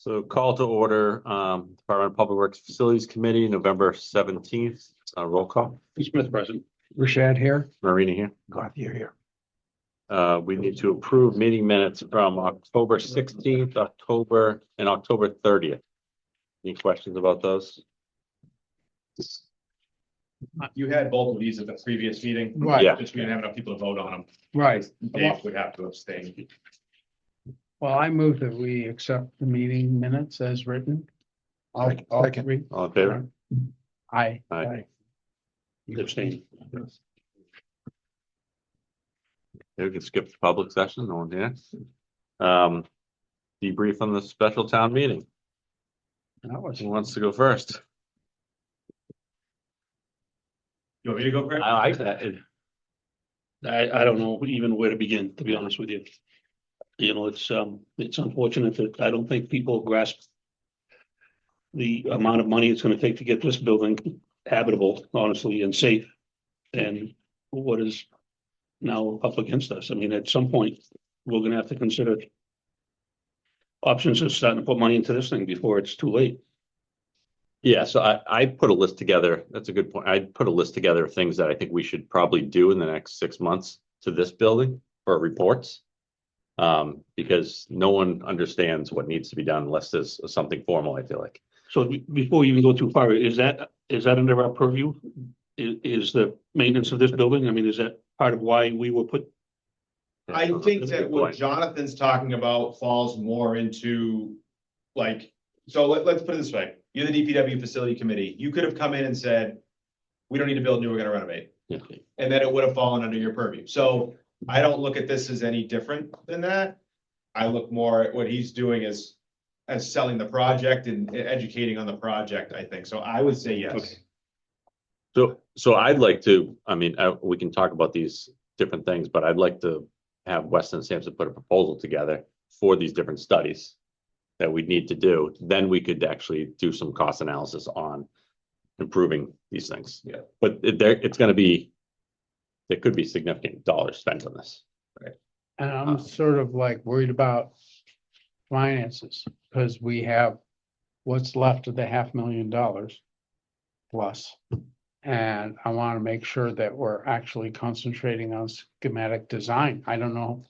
So call to order, Department of Public Works Facilities Committee, November 17th, roll call. Smith present. Rashad here. Marina here. Glad you're here. We need to approve meeting minutes from October 16th, October 30th. Any questions about those? You had both of these at the previous meeting. Right. Yeah. Just we didn't have enough people to vote on them. Right. Dave would have to abstain. Well, I move that we accept the meeting minutes as written. All three. All in favor? Aye. Aye. Abstain. We can skip the public session, no one here. Debrief on the special town meeting. That was, Who wants to go first? You want me to go first? I like that. I don't know even where to begin, to be honest with you. You know, it's unfortunate that I don't think people grasp the amount of money it's gonna take to get this building habitable, honestly, and safe. And what is now up against us. I mean, at some point, we're gonna have to consider options of starting to put money into this thing before it's too late. Yeah, so I put a list together. That's a good point. I put a list together of things that I think we should probably do in the next 6 months to this building for reports. Because no one understands what needs to be done unless there's something formal, I feel like. So before we even go too far, is that under our purview? Is the maintenance of this building? I mean, is that part of why we were put? I think that what Jonathan's talking about falls more into like, so let's put it this way. You're the DPW facility committee. You could have come in and said, we don't need to build new, we're gonna renovate. Yeah. And then it would have fallen under your purview. So I don't look at this as any different than that. I look more at what he's doing as selling the project and educating on the project, I think. So I would say yes. Okay. So I'd like to, I mean, we can talk about these different things, but I'd like to have Weston and Sampson put a proposal together for these different studies that we need to do. Then we could actually do some cost analysis on improving these things. Yeah. But there could be significant dollars spent on this. and I'm sort of like worried about finances because we have what's left of the $500,000 plus. And I want to make sure that we're actually concentrating on schematic design. I don't know.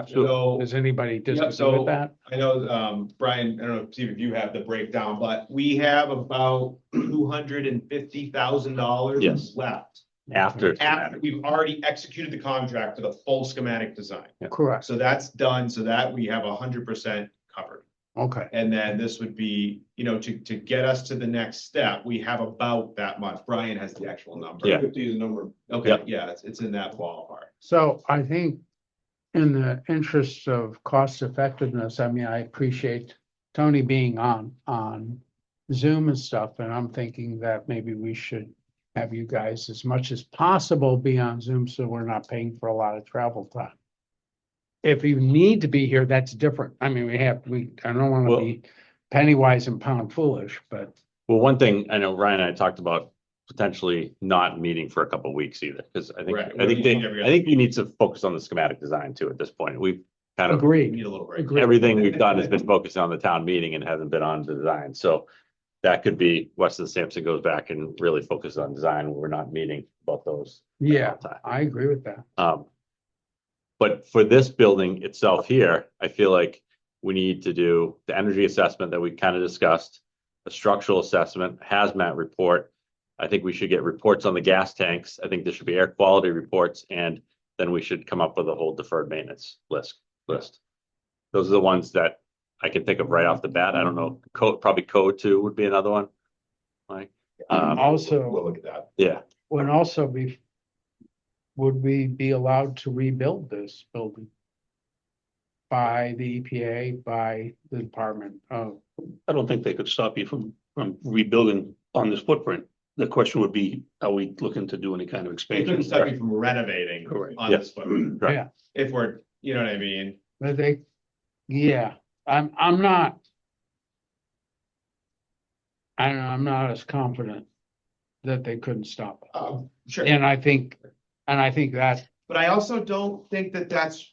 So- Does anybody disagree so- with that? I know, Brian, I don't know, Steve, if you have the breakdown, but we have about $250,000 Yes. left. After. After we've already executed the contract for the full schematic design. Correct. So that's done, so that we have 100% covered. Okay. And then this would be, to get us to the next step, we have about that much. Brian has the actual number. Yeah. 50 is the number. Okay, Yep. yeah, it's in that ballpark. So I think in the interest of cost effectiveness, I mean, I appreciate Tony being on Zoom and stuff, and I'm thinking that maybe we should have you guys as much as possible be on Zoom so we're not paying for a lot of travel time. If you need to be here, that's different. I mean, I don't want to be penny wise and pound foolish, but Well, one thing I know Ryan and I talked about potentially not meeting for a couple of weeks either, because I think, Right. I think you need to focus on the schematic design too at this point. We've kind of, We agreed. need a little break. Agreed. everything we've done has been focused on the town meeting and hasn't been on the design. So that could be Weston Sampson goes back and really focuses on design when we're not meeting about those. Yeah, all the time. I agree with that. But for this building itself here, I feel like we need to do the energy assessment that we kind of discussed, a structural assessment, hazmat report. I think we should get reports on the gas tanks. I think there should be air quality reports, and then we should come up with a whole deferred maintenance list. Those are the ones that I can think of right off the bat. I don't know, probably code 2 would be another one. Like, Also, We'll look at that. yeah, would we be allowed to rebuild this building? By the EPA, by the Department of, I don't think they could stop you from rebuilding on this footprint. The question would be, are we looking to do any kind of It expansion? couldn't stop you from renovating Correct. on Yeah. this footprint. Right. yeah, If we're, you know what I mean? but yeah, I'm not. I don't know, I'm not as confident that they couldn't stop it. Sure. And I think that, But I also don't think that that's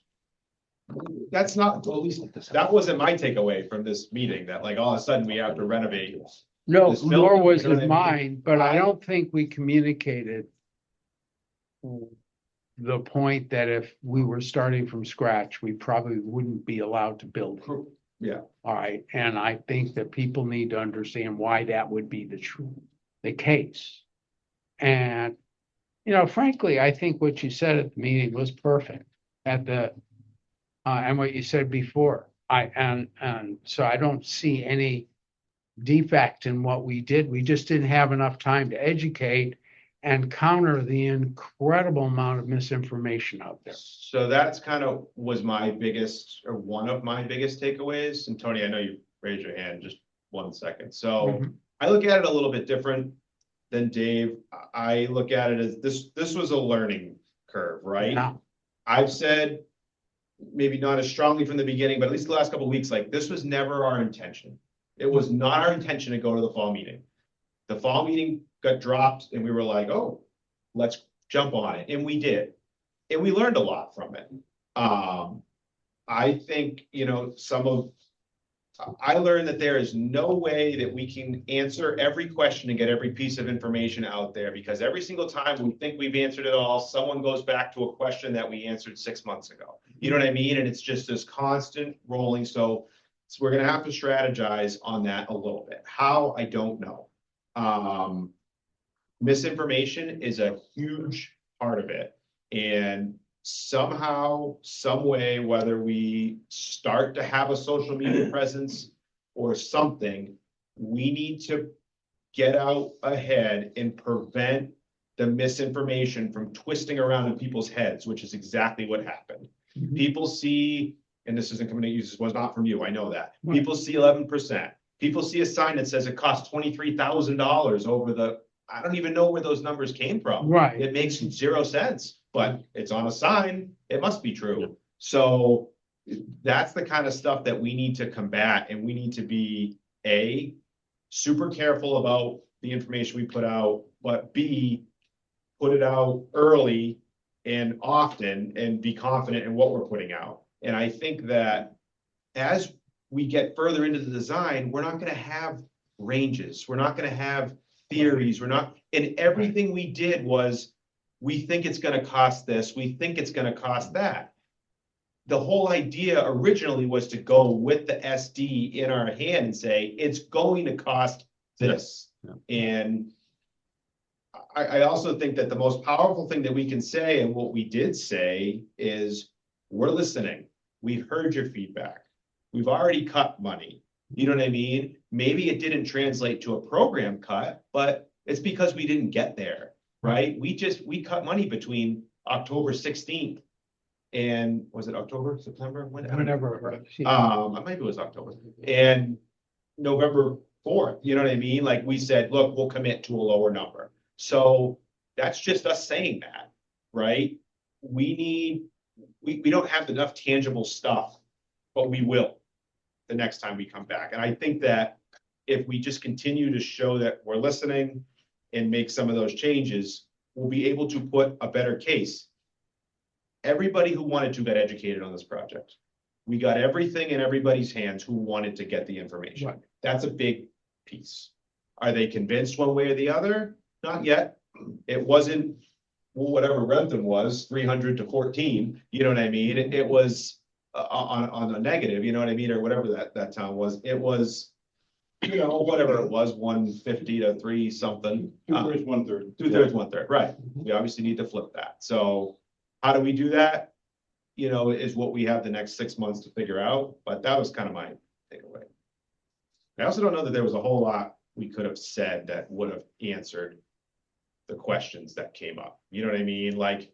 That's not, at least, that wasn't my takeaway from this meeting, that like all of a sudden we have to renovate. No, This nor building, was you know it what I mean? mine, but I don't think we communicated the point that if we were starting from scratch, we probably wouldn't be allowed to build it. Yeah, All right, and I think that people need to understand why that would be the case. And, you know, frankly, I think what you said at the meeting was perfect at and what you said before. And so I don't see any defect in what we did. We just didn't have enough time to educate and counter the incredible amount of misinformation out there. so that's kind of was my biggest, or one of my biggest takeaways, and Tony, I know you raised your hand, just 1 second, so. Mhm. I look at it a little bit different than Dave. I look at it as this was a learning curve, right? Yeah. I've said, maybe not as strongly from the beginning, but at least the last couple of weeks, like this was never our intention. It was not our intention to go to the fall meeting. The fall meeting got dropped and we were like, oh, let's jump on it. And we did. And we learned a lot from it. I think, you know, I learned that there is no way that we can answer every question and get every piece of information out there, because every single time we think we've answered it all, someone goes back to a question that we answered 6 months ago. You know what I mean? And it's just this constant rolling. So we're gonna have to strategize on that a little bit. How, I don't know. Misinformation is a huge part of it. And somehow, some way, whether we start to have a social media presence or something, we need to get out ahead and prevent the misinformation from twisting around in people's heads, which is exactly what happened. Mhm. People see, and this isn't coming to use, this was not from you, I know that. Right. People see 11%. People see a sign that says it costs $23,000 over the, I don't even know where those numbers came from. Right. It makes 0 sense, but it's on a sign, it must be Yeah. true. So that's the kind of stuff that we need to combat, and we need to be super careful about the information we put out, but B, put it out early and often and be confident in what we're putting out. And I think that as we get further into the design, we're not gonna have ranges, we're not gonna have theories, and everything we did was, we think it's gonna cost this, we think it's gonna cost that. The whole idea originally was to go with the SD in our hand and say, it's going to cost this. Yeah. And I also think that the most powerful thing that we can say, and what we did say, is we're listening. We've heard your feedback. We've already cut money. You know what I mean? Maybe it didn't translate to a program cut, but it's because we didn't get there, right? We cut money between October 16th and was it October, September? Whatever it was, yeah. Maybe it was October and November 4th. You know what I mean? Like we said, look, we'll commit to a lower number. So that's just us saying that, right? We don't have enough tangible stuff, but we will the next time we come back. And I think that if we just continue to show that we're listening and make some of those changes, we'll be able to put a better case. Everybody who wanted to got educated on this project. We got everything in everybody's hands who wanted to get the information. Right. That's a big piece. Are they convinced one way or the other? Not yet. It wasn't, well, whatever Rentham was, 300 to 14, you know what I mean? It was on a negative, you know what I mean? Or whatever that town was. It was, you know, whatever it was, 150 to 3 something. 2/3, 1/3. 2/3, 1/3, right. We obviously need to flip that. So how do we do that? You know, is what we have the next 6 months to figure out, but that was kind of my takeaway. I also don't know that there was a whole lot we could have said that would have answered the questions that came up. You know what I mean? Like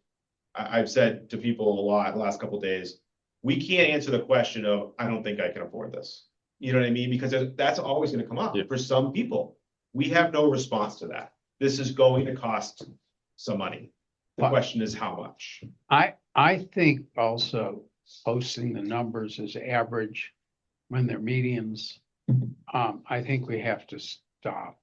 I've said to people a lot the last couple of days, we can't answer the question of, I don't think I can afford this. You know what I mean? Because that's always going to come up. Yeah. For some people. We have no response to that. This is going to cost some money. The But- question is how much? I think also posting the numbers as average when they're medians, I think we have to stop.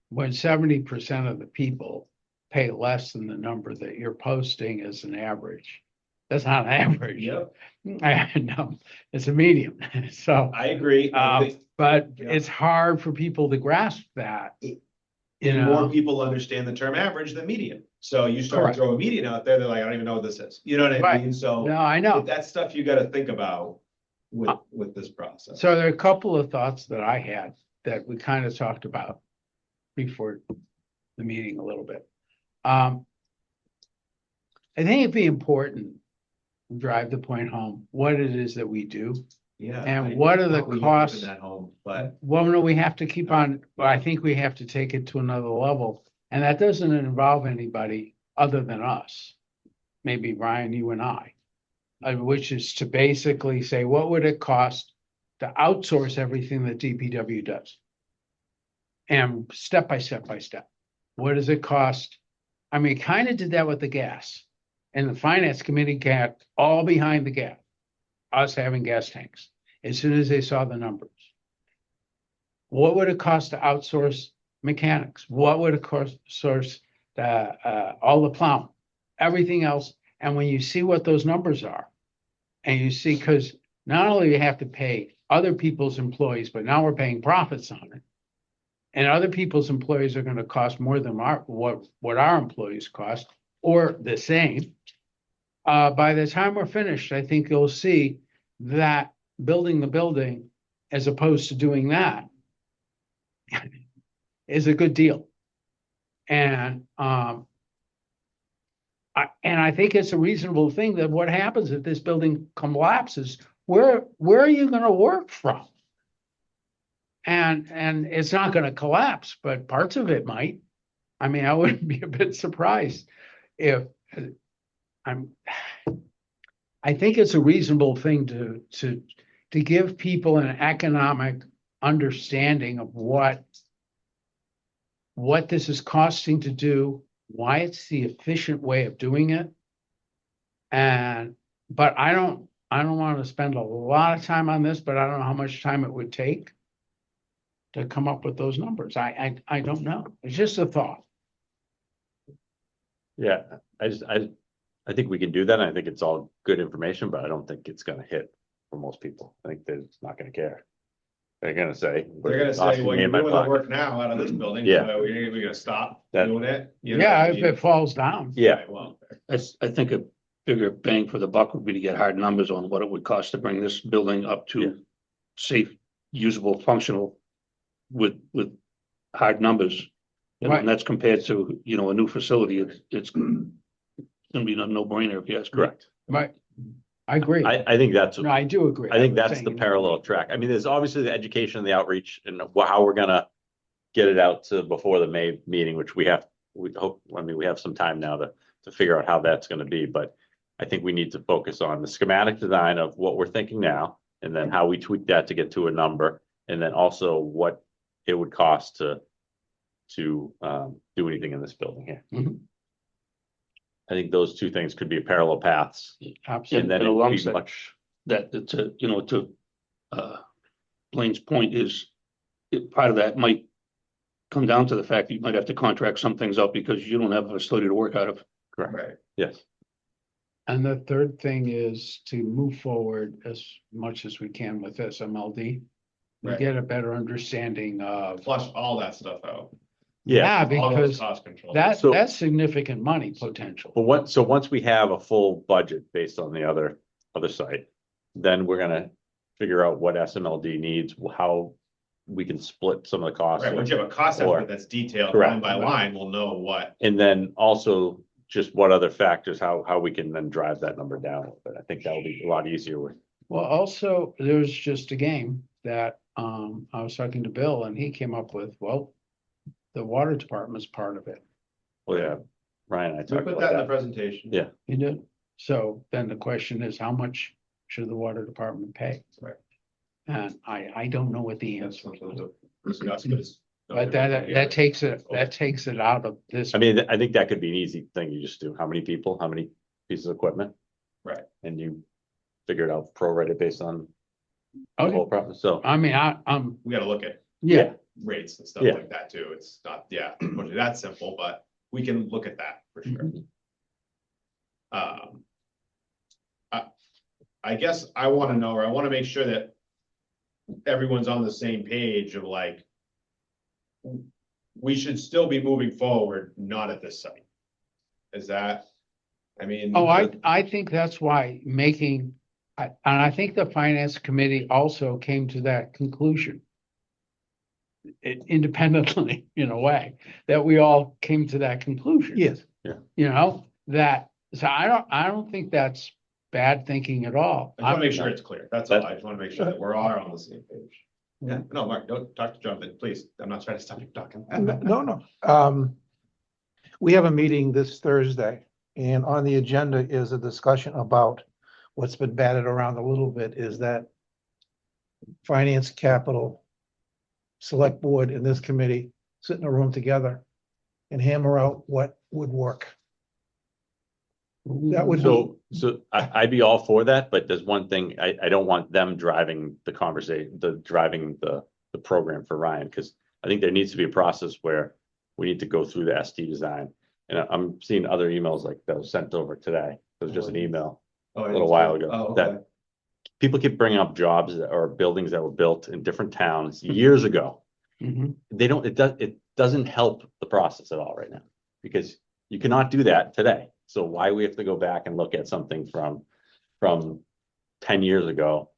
When 70% of the people pay less than the number that you're posting as an average, That's not an average. Yep, No, it's a medium. So, I agree. but Yeah. it's hard for people to grasp that. You And more know, people understand the term average than median. So you start Correct. throwing median out there, they're like, I don't even know what this is. You know what I Right. mean? So no, I know. that's stuff you gotta think about with this process. So there are a couple of thoughts that I had that we kind of talked about before the meeting a little bit. I think it'd be important to drive the point home, what it is that we do. Yeah. And what are the probably costs? keeping that home, but Well, no, we have to keep on, well, I think we have to take it to another level. And that doesn't involve anybody other than us. Maybe Ryan, you and I. Which is to basically say, what would it cost to outsource everything that DPW does? And step by step by step, what does it cost? I mean, kind of did that with the gas. And the finance committee got all behind the gas, us having gas tanks, as soon as they saw the numbers. What would it cost to outsource mechanics? What would it cost to source all the plowing, everything else? And when you see what those numbers are, and you see, because not only we have to pay other people's employees, but now we're paying profits on it. And other people's employees are going to cost more than what our employees cost, or the same. By the time we're finished, I think you'll see that building the building, as opposed to doing that, is a good deal. And I think it's a reasonable thing that what happens if this building collapses, where are you going to work from? And it's not going to collapse, but parts of it might. I mean, I wouldn't be a bit surprised if I think it's a reasonable thing to give people an economic understanding of what this is costing to do, why it's the efficient way of doing it. But I don't want to spend a lot of time on this, but I don't know how much time it would take to come up with those numbers. I don't know. It's just a thought. Yeah, I think we can do that. I think it's all good information, but I don't think it's gonna hit for most people. I think they're just not gonna care. They're gonna say. they're gonna say, "Costing well, me you're in my doing the pocket." work now out of this building, Yeah. so we're gonna stop That- doing it. You know Yeah, what I if mean? it falls down. Yeah, Right, well, I think a bigger bang for the buck would be to get hard numbers on what it would cost to bring this building up Yeah. to safe, usable, functional with hard numbers. And Right. when that's compared to, you know, a new facility, it's gonna be a no-brainer if you ask me. correct. Right. I agree. I think that's, No, I do agree. I think was that's the saying- parallel track. I mean, there's obviously the education and the outreach and how we're gonna get it out to before the May meeting, which we hope, I mean, we have some time now to figure out how that's gonna be, but I think we need to focus on the schematic design of what we're thinking now, and then how we tweak that to get to a number, and then also what it would cost to do anything in this building here. Mhm. I think those two things could be parallel paths, Absolutely. and then And it would be alongside- much, That, you know, to Blaine's point is, part of that might come down to the fact that you might have to contract some things out because you don't have a facility to work out of. correct, right. yes. And the third thing is to move forward as much as we can with SMLD. We Right. get a better understanding of, Flush all that stuff out. Yeah, yeah, All those because cost controls. So- that's significant money potential. but once we have a full budget based on the other site, then we're gonna figure out what SMLD needs, how we can split some of the costs. Right, once you have a cost Or- estimate that's detailed Correct. line by line, we'll know what. And then also just what other factors, how we can then drive that number down. But I think that'll be a lot easier with, Well, also, there's just a game that I was talking to Bill and he came up with, well, the water department's part of it. well, yeah, Ryan and I We talked put about that in the that. presentation. Yeah. You did? So then the question is, how much should the water department pay? Right. And I don't know what the That's answer something is. to discuss, but it's. But that takes it out of this. I mean, I think that could be an easy thing. You just do, how many people, how many pieces of equipment? Right. And you figure it out, prorate it based on the Okay. whole problem, so. I mean, I'm, We gotta look at yeah, rates and stuff Yeah. like that too. It's not, yeah, unfortunately that simple, but we can look at that for sure. Mhm. I guess I wanna know, or I wanna make sure that everyone's on the same page of like, we should still be moving forward, not at this site. Is that, I mean. Oh, I think that's why and I think the finance committee also came to that conclusion. Independently, in a way, that we all came to that conclusion. Yes, You know, so I don't think that's bad thinking at all. I wanna make sure it's clear, that's all, I just wanna make sure that we're all on the same page. Yeah. No, Mark, don't talk to Jonathan, please, I'm not trying to stop you talking. no. We have a meeting this Thursday, and on the agenda is a discussion about what's been batted around a little bit, is that finance, capital, select board, and this committee sit in a room together and hammer out what would work. That would be, So I'd be all for that, but there's one thing, I don't want them driving the conversation, driving the program for Ryan, because I think there needs to be a process where we need to go through the SD design. And I'm seeing other emails like that was sent over today. It was just an email a little while ago that people keep bringing up jobs or buildings that were built in different towns years ago. Mhm. It doesn't help the process at all right now, because you cannot do that today. So why we have to go back and look at something from 10 years ago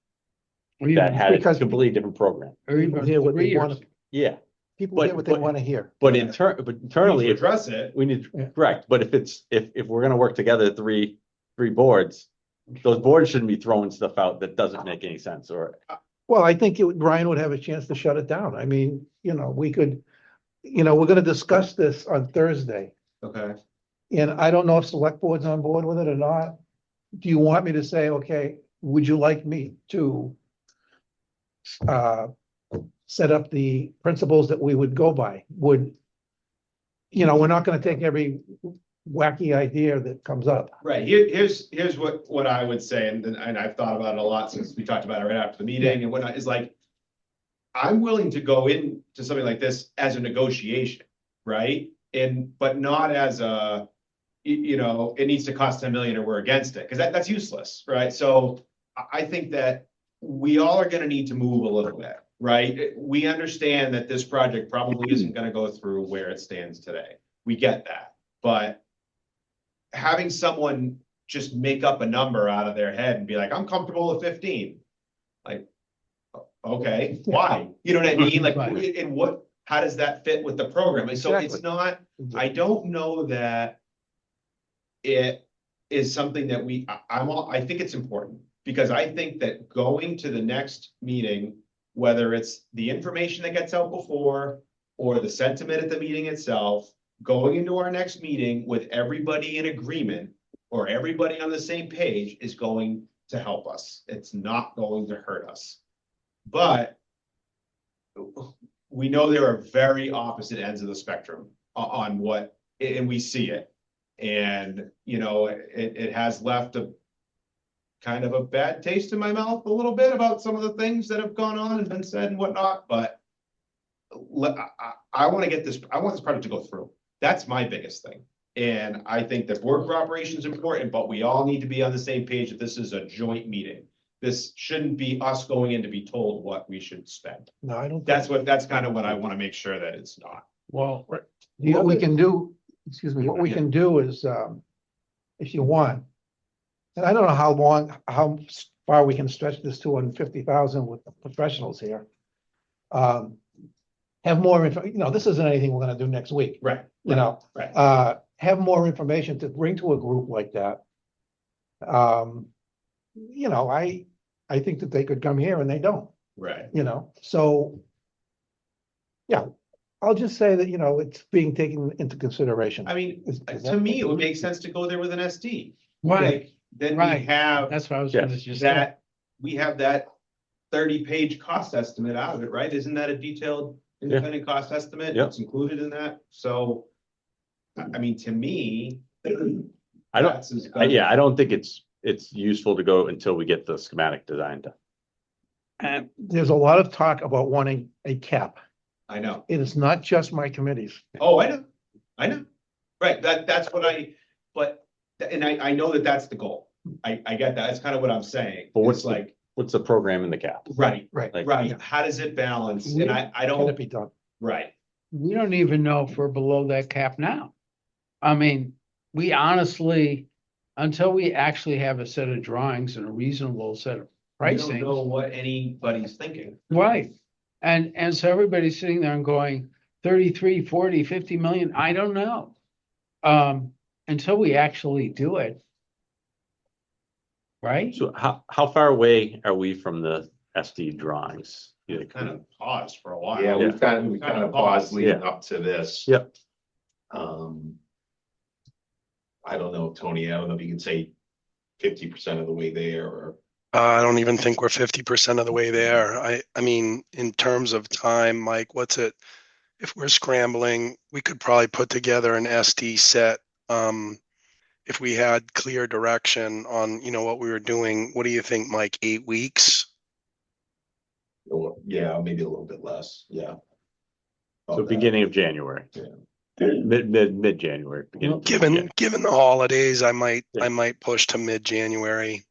Or that even, had a Because- completely different program? or even hear what 3 they want years. to, Yeah, people hear what they but- want to hear. but Yeah. internally, To if address it, we need, Yeah. correct, but if we're gonna work together, three boards, those boards shouldn't be throwing stuff out that doesn't make any sense, or, Well, I think Brian would have a chance to shut it down. I mean, we could, we're gonna discuss this on Thursday. okay, And I don't know if select board's on board with it or not. Do you want me to say, okay, would you like me to set up the principles that we would go by? We're not gonna take every wacky idea that comes up. right, here's what I would say, and I've thought about it a lot since we talked about it right after the meeting and whatnot, is like, I'm willing to go into something like this as a negotiation, right? But not as it needs to cost 10 million or we're against it, because that's useless, right? So I think that we all are gonna need to move a little bit, right? We understand that this project probably isn't gonna go through where it stands today. We get that, but having someone just make up a number out of their head and be like, I'm comfortable with 15. Like, okay, why? You know what I mean? Like, Right. and how does that fit with the program? And so it's Exactly. not, I don't know that it is something that I think it's important, because I think that going to the next meeting, whether it's the information that gets out before or the sentiment at the meeting itself, going into our next meeting with everybody in agreement or everybody on the same page is going to help us. It's not going to hurt us. But we know there are very opposite ends of the spectrum on what, and we see it. And, it has left a kind of a bad taste in my mouth a little bit about some of the things that have gone on and been said and whatnot, but I want this project to go through. That's my biggest thing. And I think that board cooperation is important, but we all need to be on the same page that this is a joint meeting. This shouldn't be us going in to be told what we should spend. No, I don't. That's kind of what I want to make sure that it's not. Well, What we can do, excuse me, what we can do is, if you want, and I don't know how far we can stretch this 250,000 with the professionals here. Have more info, this isn't anything we're gonna do next week, Right. right. Have more information to bring to a group like that. I think that they could come here and they don't, Right. so. Yeah, I'll just say that, it's being taken into consideration. I mean, Is to that- me, it would make sense to go there with an SD. right, Like, then we Right. have that's what I was gonna Yes. just say. that 30-page cost estimate out of it, right? Isn't that a detailed independent cost estimate? Yeah. It's included in that, so. I mean, to me. I don't, that's as- I don't think it's useful to go until we get the schematic design done. And There's a lot of talk about wanting a cap. I know. It is not just my committees. Oh, I know. Right, that's what and I know that that's the goal. I get that. That's kind of what I'm saying. But what's It's the- like, What's the program in the cap? right, Right. Like- right. How does it balance? We- And I Can it don't, be done? right. We don't even know if we're below that cap now. I mean, we honestly, until we actually have a set of drawings and a reasonable set of I don't know pricing. what anybody's thinking. Right. And so everybody's sitting there and going 33, 40, 50 million, I don't know. Until we actually do it. Right? So how far away are we from the SD drawings? Yeah, Kind of paused for a while. Yeah, Yeah. we kind of paused leading up to this. Yep. I don't know, Tony, I don't know if you can say 50% of the way there or. I don't even think we're 50% of the way there. I mean, in terms of time, Mike, what's it? If we're scrambling, we could probably put together an SD set. If we had clear direction on, what we were doing, what do you think, Mike? 8 weeks? Or, yeah, maybe a little bit less, yeah. So About that. beginning of January. Yeah. Mid-January. beginning of January. Given the holidays, I Yeah. might push to mid-January.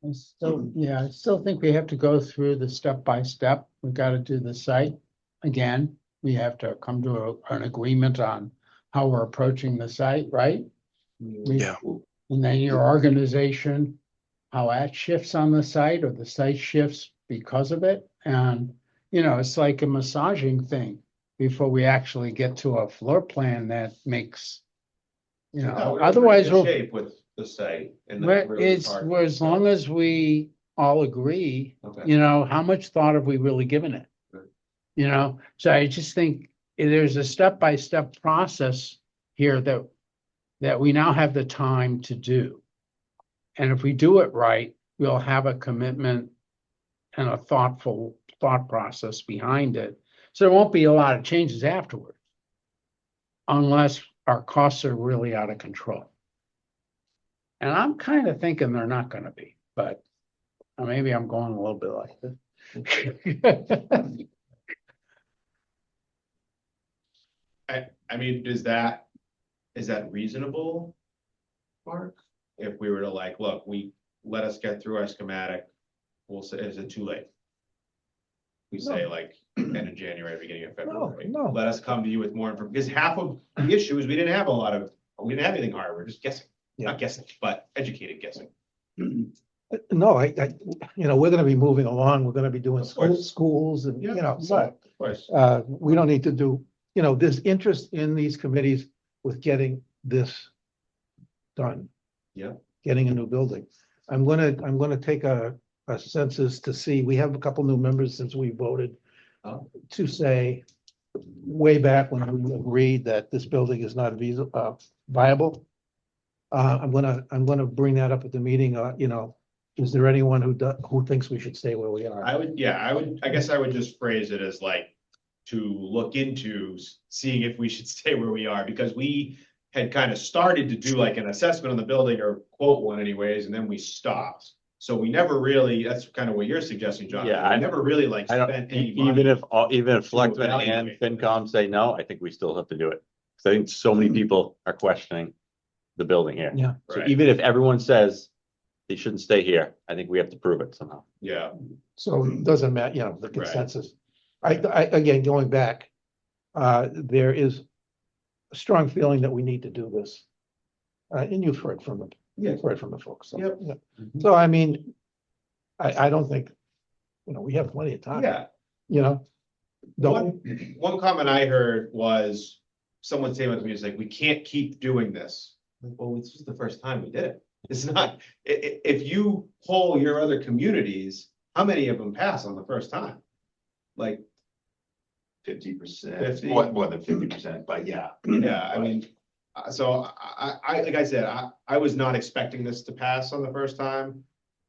I still think we have to go through the step by step. We've got to do the site again. We have to come to an agreement on how we're approaching the site, right? Yeah. And then your organization, how that shifts on the site or the site shifts because of it. And, it's like a massaging thing before we actually get to a floor plan that makes, No, we're in pretty otherwise good we'll. shape with the site. And the Well, really it's, hard well, as long as we all agree, Okay. how much thought have we really given it? Right. So I just think there's a step-by-step process here that we now have the time to do. And if we do it right, we'll have a commitment and a thoughtful thought process behind it. So there won't be a lot of changes afterwards. Unless our costs are really out of control. And I'm kind of thinking they're not gonna be, but maybe I'm going a little bit like this. I mean, is that reasonable? Mark, if we were to look, let us get through our schematic, we'll say, is it too late? We say end of January, beginning of February. no. Let us come to you with more information, because half of the issue is we didn't have anything hard, we're just guessing. Yeah. Not guessing, but educated guessing. No, we're gonna be moving along. We're gonna be doing Of course. schools and, so, Of course. we don't need to do, there's interest in these committees with getting this done. Yeah. Getting a new building. I'm gonna take a census to see, we have a couple new members since we voted to say way back when we agreed that this building is not viable. I'm gonna bring that up at the meeting, is there anyone who thinks we should stay where we are? I guess I would just phrase it as to look into seeing if we should stay where we are, because we had kind of started to do an assessment on the building or quote one anyways, and then we stopped. So we never really, that's kind of what you're suggesting, John. Yeah, I never really I spent don't, any money. even if Selectmen and evaluate it. FinCom say no, I think we still have to do it. Because I think so many people are questioning the building here. Yeah. So Right. even if everyone says they shouldn't stay here, I think we have to prove it somehow. Yeah, So it doesn't matter, the consensus. Again, going back, there is a strong feeling that we need to do this. And you've heard from them, you've heard from the folks. So, Yep. yeah. So I mean, I don't think, we have plenty of time. yeah. Don't, One comment I heard was someone saying to me, it's we can't keep doing this. Well, this was the first time we did it. It's not, if you poll your other communities, how many of them pass on the first time? 50%, 50. more than 50%, but yeah. Yeah, I mean, so I, like I said, I was not expecting this to pass on the first time.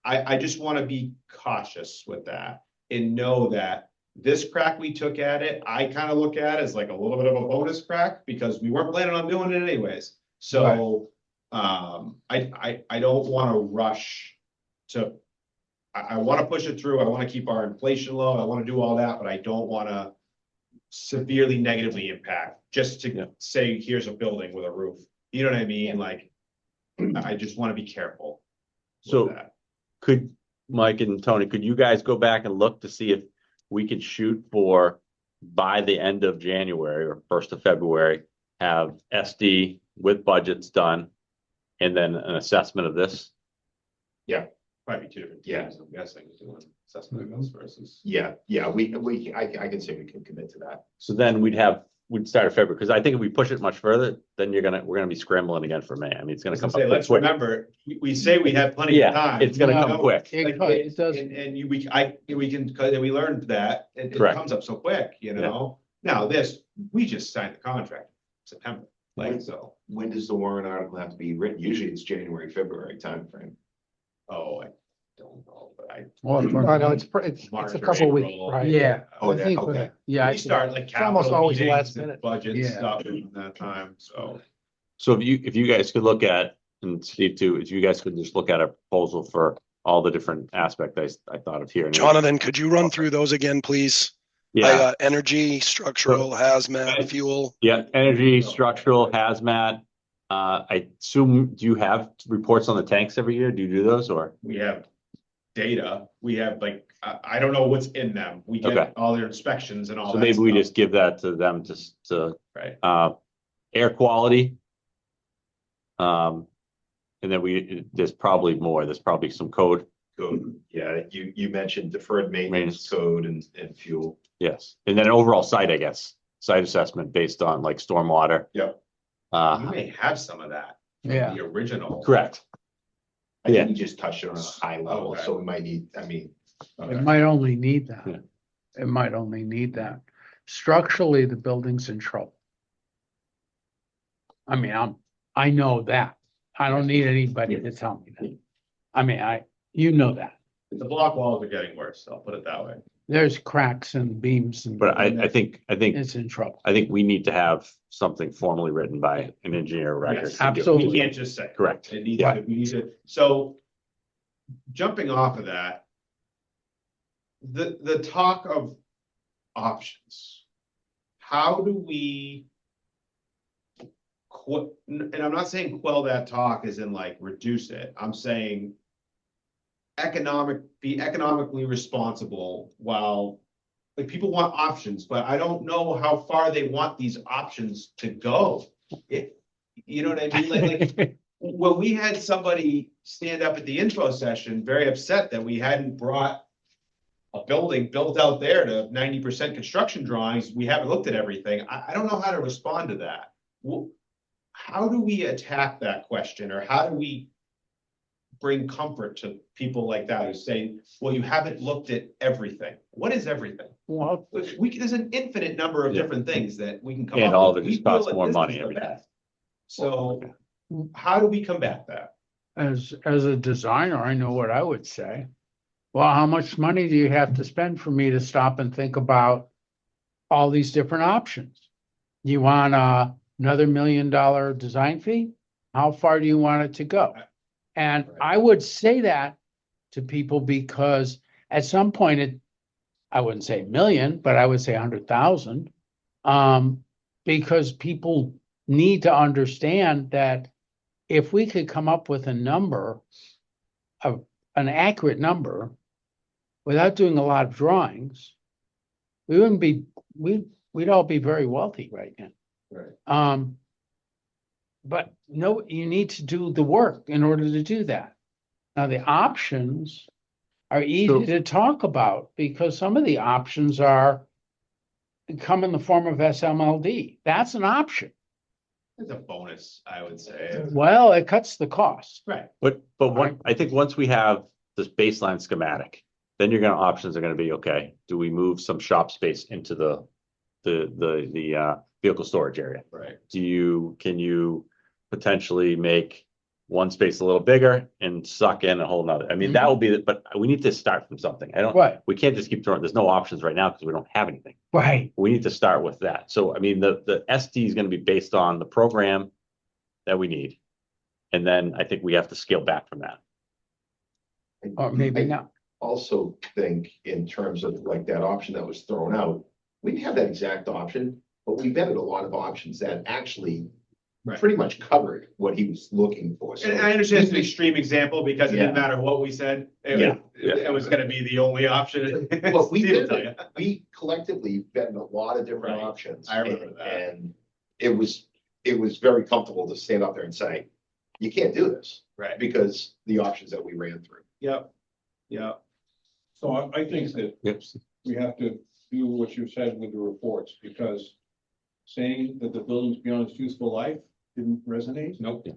I just want to be cautious with that and know that this crack we took at it, I kind of look at as a little bit of a bonus crack because we weren't planning on doing it anyways. So, I don't want to rush to, I want to push it through. I want to keep our inflation low. I want to do all that, but I don't want to severely negatively impact just to say, here's a building with a roof. You know what I mean? I just want to be careful. with So that. could, Mike and Tony, could you guys go back and look to see if we can shoot for by the end of January or 1st of February, have SD with budgets done and then an assessment of this? Probably two different Yeah. teams, I'm guessing, doing assessment of those versus. Yeah, I can say we can commit to that. So then we'd start in February, because I think if we push it much further, then we're gonna be scrambling again for May. I mean, it's gonna come up Let's quick. remember, we say we have plenty of Yeah, time. it's gonna you come know? quick. It does. And we can, cause we learned that, it Correct. comes up so quick, you know? Now this, we just signed the contract September, like, so, When does the warrant article have to be written? Usually it's January, February timeframe. oh, I don't know, but Well, if I we're- know it's March a or couple weeks, April. right? Yeah, Oh, I that- think, okay. yeah, we start like It's almost capital always meetings last and minute. budget Yeah. stuff in that time, so. So if you guys could look at, and Steve too, if you guys could just look at a proposal for all the different aspects I thought of here. Jonathan, could you run through those again, please? I Yeah, got energy, structural, hazmat, fuel. yeah, energy, structural, hazmat. I assume, do you have reports on the tanks every year? Do you do those or? We have data, we have like, I don't know what's in them, we Okay. get all their inspections and all So that maybe we stuff. just give that to them to, Right, air quality. And then there's probably more, there's probably some code, Code, yeah, you mentioned deferred maintenance Maintenance. code and fuel. yes, and then overall site, I guess, site assessment based on like stormwater. Yep. you Uh, may have some of that, from yeah. the original. correct, I Yeah. think we just touched it on a high level, Okay. so we might need, I mean, It might only need that. Yeah. It might only need that. Structurally, the building's in trouble. I mean, I know that. I don't need anybody to tell me that. I mean, you know that. The block walls are getting worse, I'll put it that way. There's cracks and beams and. but I think It's in trouble. we need to have something formally written by an engineer of record. Yes, absolutely. We can't just say. Correct. It needs Yeah. to, we need to, so. Jumping off of that. The talk of options. How do we? And I'm not saying quell that talk as in like reduce it, I'm saying. Be economically responsible while. Like people want options, but I don't know how far they want these options to go. You know what I mean? Like when we had somebody stand up at the info session, very upset that we hadn't brought. A building built out there to 90% construction drawings, we haven't looked at everything. I don't know how to respond to that. How do we attack that question, or how do we? Bring comfort to people like that who say, well, you haven't looked at everything. What is everything? Well, There's an infinite number of Yeah. different things that we can come And up all with. of it We just costs feel that more this money is the every time. best. So how do we combat that? as a designer, I know what I would say. Well, how much money do you have to spend for me to stop and think about all these different options? You want another $1 million design fee? How far do you want it to go? And Right. I would say that to people because at some point I wouldn't say 1 million, but I would say 100,000. Because people need to understand that if we could come up with a number of an accurate number without doing a lot of drawings, we'd all be very wealthy right now. Right. But no, you need to do the work in order to do that. Now, the options are easy to talk about because some of the options come in the form of SMLD. That's an option. It's a bonus, I would say. Well, it cuts the cost. Right. But I think once we have this baseline schematic, then options are gonna be, okay, do we move some shop space into the vehicle storage area? Right. Can you potentially make one space a little bigger and suck in a whole nother? I mean, that will be, but we need to start from something. Right, We can't just keep throwing, there's no options right now because we don't have anything. right. We need to start with that. So, I mean, the SD is gonna be based on the program that we need. And then I think we have to scale back from that. Or maybe I not. Also think in terms of like that option that was thrown out, we didn't have that exact option, but we vetted a lot of options that actually Right. pretty much covered what he was looking for. So And I understand it's an extreme example because it didn't Yeah. matter what we said. Yeah. It was gonna be the only option. Well, we Steve will did, tell you. we collectively vetted a lot of different Right. options. I remember and- that. And it was very comfortable to stand up there and say, you can't do this, Right. because the options that we ran through. Yep. Yep. So I think that Yes. we have to do what you said with the reports, because saying that the building's beyond its useful life didn't resonate, Nope.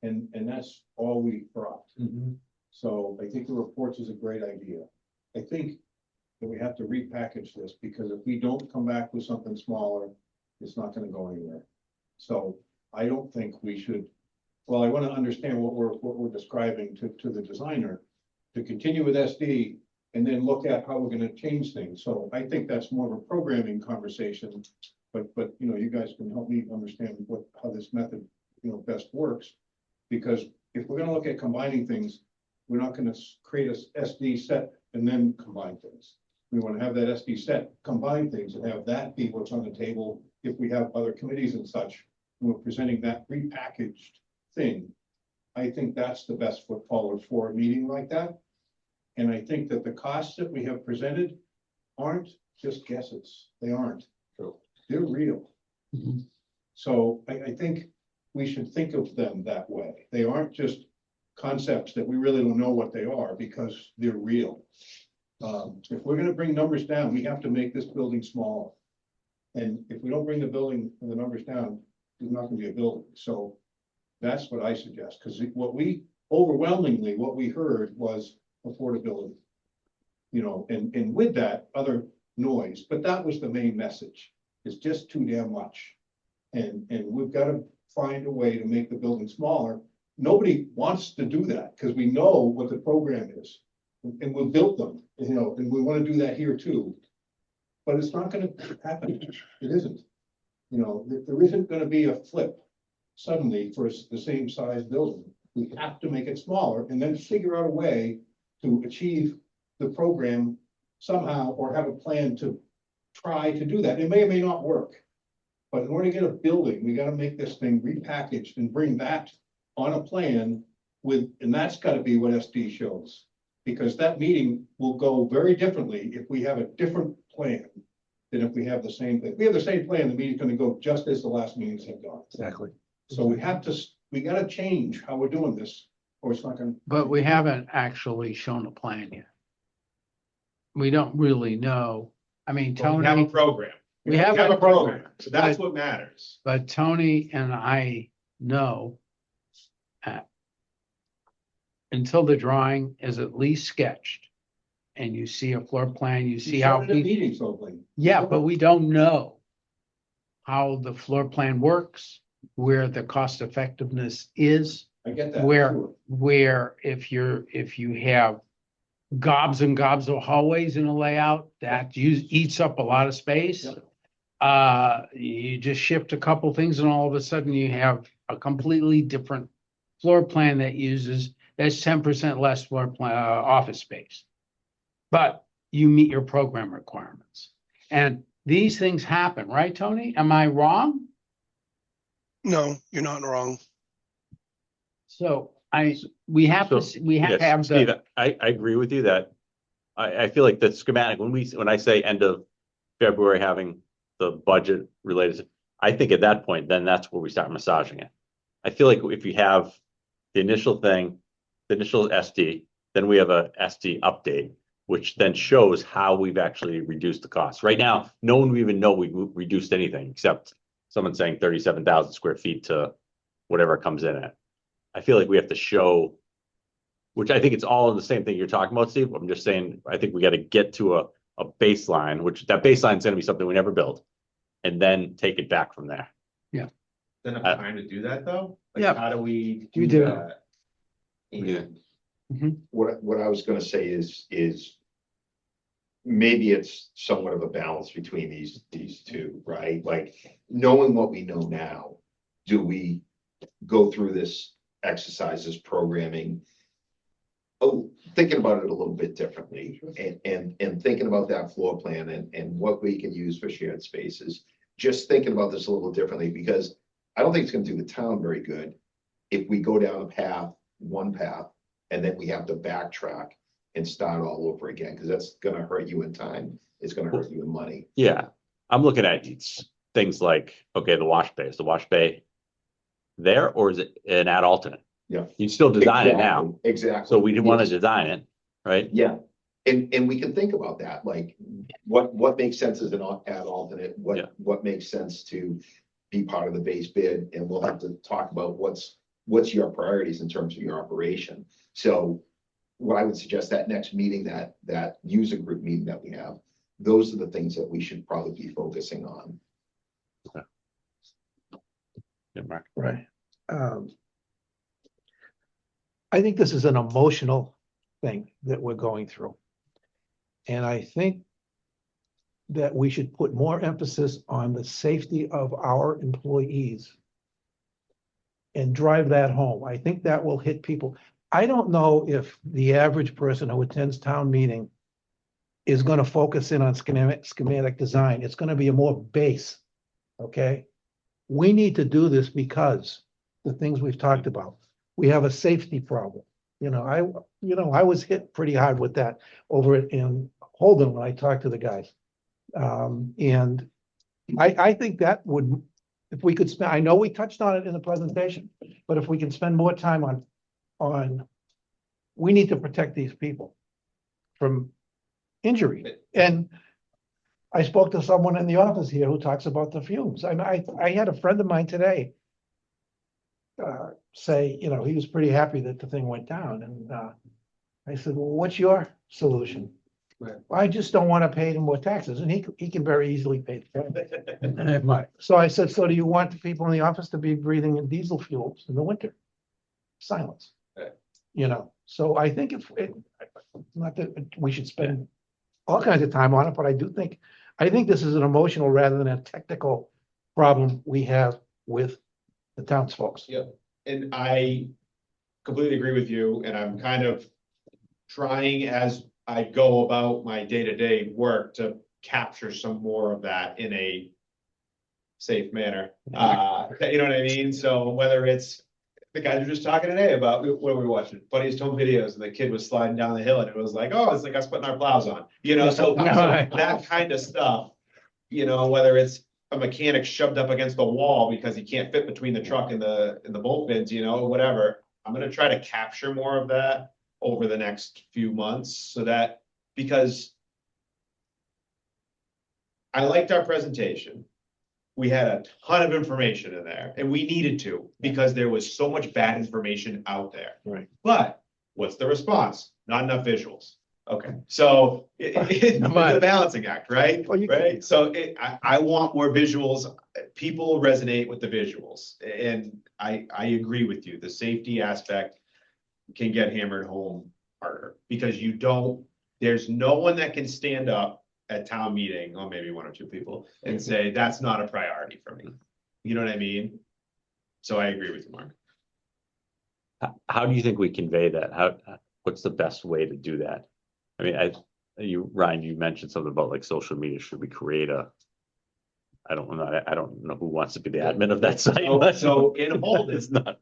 and that's all we brought. Mhm. So I think the reports is a great idea. I think that we have to repackage this, because if we don't come back with something smaller, it's not gonna go anywhere. So I don't think we should, well, I wanna understand what we're describing to the designer, to continue with SD and then look at how we're gonna change things. So I think that's more of a programming conversation. But, you know, you guys can help me understand how this method, you know, best works. Because if we're gonna look at combining things, we're not gonna create a SD set and then combine things. We wanna have that SD set, combine things, and have that be what's on the table if we have other committees and such. And we're presenting that repackaged thing. I think that's the best foot forward for a meeting like that. And I think that the costs that we have presented aren't just guesses. They aren't. They're real. Mhm. So I think we should think of them that way. They aren't just concepts that we really don't know what they are, because they're real. If we're gonna bring numbers down, we have to make this building smaller. And if we don't bring the building and the numbers down, there's not gonna be a building. So that's what I suggest, because overwhelmingly, what we heard was affordability. You know, and with that, other noise, but that was the main message. It's just too damn much. And we've got to find a way to make the building smaller. Nobody wants to do that, because we know what the program is. And we've built them, you know, and we want to do that here too. But it's not gonna happen. It isn't. You know, there isn't gonna be a flip suddenly for the same size building. We have to make it smaller and then figure out a way to achieve the program somehow, or have a plan to try to do that. It may or may not work. But in order to get a building, we gotta make this thing repackaged and bring that on a plan and that's gotta be what SD shows. Because that meeting will go very differently if we have a different plan than if we have the same thing. If we have the same plan, the meeting's gonna go just as the last meetings have gone. Exactly. So we gotta change how we're doing this, or it's not gonna. But we haven't actually shown a plan yet. We don't really know. I mean, But we have a Tony, program. we have a program, So that's what matters. but Tony and I know until the drawing is at least sketched and you see a floor plan, you see how, Meetings open. yeah, but we don't know how the floor plan works, where the cost effectiveness is, I get that. where, sure. where if you have gobs and gobs of hallways in a layout, that eats up a lot of space. You just shift a couple things and all of a sudden you have a completely different floor plan that's 10% less floor plan, office space. But you meet your program requirements. And these things happen, right, Tony? Am I wrong? No, you're not wrong. So we have to Yes, have Steve, the, I agree with you that I feel like the schematic, when I say end of February, having the budget related, I think at that point, then that's where we start massaging it. I feel like if you have the initial thing, the initial SD, then we have a SD update, which then shows how we've actually reduced the cost. Right now, no one even know we reduced anything except someone saying 37,000 square feet to whatever comes in it. I feel like we have to show, which I think it's all in the same thing you're talking about, Steve. I'm just saying, I think we got to get to a baseline, which that baseline is going to be something we never build, and then take it back from there. Then have time to do that though? Like, Yeah. how do we You do do. that? Yeah. What I was gonna say is maybe it's somewhat of a balance between these two, right? Like, knowing what we know now, do we go through this exercise, this programming? Oh, thinking about it a little bit differently and thinking about that floor plan and what we can use for shared spaces. Just thinking about this a little differently, because I don't think it's gonna do the town very good if we go down one path, and then we have to backtrack and start all over again, because that's gonna hurt you in time, it's gonna hurt you in money. Yeah, I'm looking at things like, okay, the wash bay, is the wash bay there, or is it an ad alternate? Yeah. You still design it now, Exactly. so we want to Yes. design it, right? Yeah, and we can think about that, like, what makes sense as an ad alternate, Yeah. what makes sense to be part of the base bid, and we'll have to talk about what's your priorities in terms of your operation. So what I would suggest, that next meeting, that user group meeting that we have, those are the things that we should probably be focusing on. Yeah, Mark. Right. I think this is an emotional thing that we're going through. And I think that we should put more emphasis on the safety of our employees and drive that home. I think that will hit people. I don't know if the average person who attends town meeting is going to focus in on schematic design. It's going to be a more base, okay? We need to do this because the things we've talked about. We have a safety problem. I was hit pretty hard with that over in Holden when I talked to the guys. And I think that would, if we could spend, I know we touched on it in the presentation, but if we can spend more time on, we need to protect these people from injury. And I spoke to someone in the office here who talks about the fumes. I had a friend of mine today say, he was pretty happy that the thing went down. And I said, well, what's your solution? Right. I just don't want to pay more taxes. And he can very easily pay the tax. So I said, so do you want the people in the office to be breathing in diesel fuels in the winter? Silence. Right. So I think not that we should spend all kinds of time on it, but I think this is an emotional rather than a technical problem we have with the townsfolk. Yeah. And I completely agree with you, and I'm kind of trying as I go about my day-to-day work to capture some more of that in a safe manner. You know what I mean? So whether it's the guys were just talking today about what we were watching, Funniest Home Videos, and the kid was sliding down the hill, and it was like, oh, it's like us putting our plows on, so that kind of stuff, whether it's a mechanic shoved up against the wall because he can't fit between the truck and the bolt bins, whatever. I'm going to try to capture more of that over the next few months, so that, because I liked our presentation. We had a ton of information in there, and we needed to, because there was so much bad information out there. Right. But what's the response? Not enough visuals. Okay, so it's a balancing act, right? Well, right. So I want more visuals. People resonate with the visuals, and I agree with you. The safety aspect can get hammered home harder, because there's no one that can stand up at town meeting, or maybe one or two people, and say, that's not a priority for me. You know what I mean? So I agree with you, Mark. How do you think we convey that? What's the best way to do that? I mean, Ryan, you mentioned something about like social media. Should we create I don't know who wants to be the admin of that site. So in Holden, It's not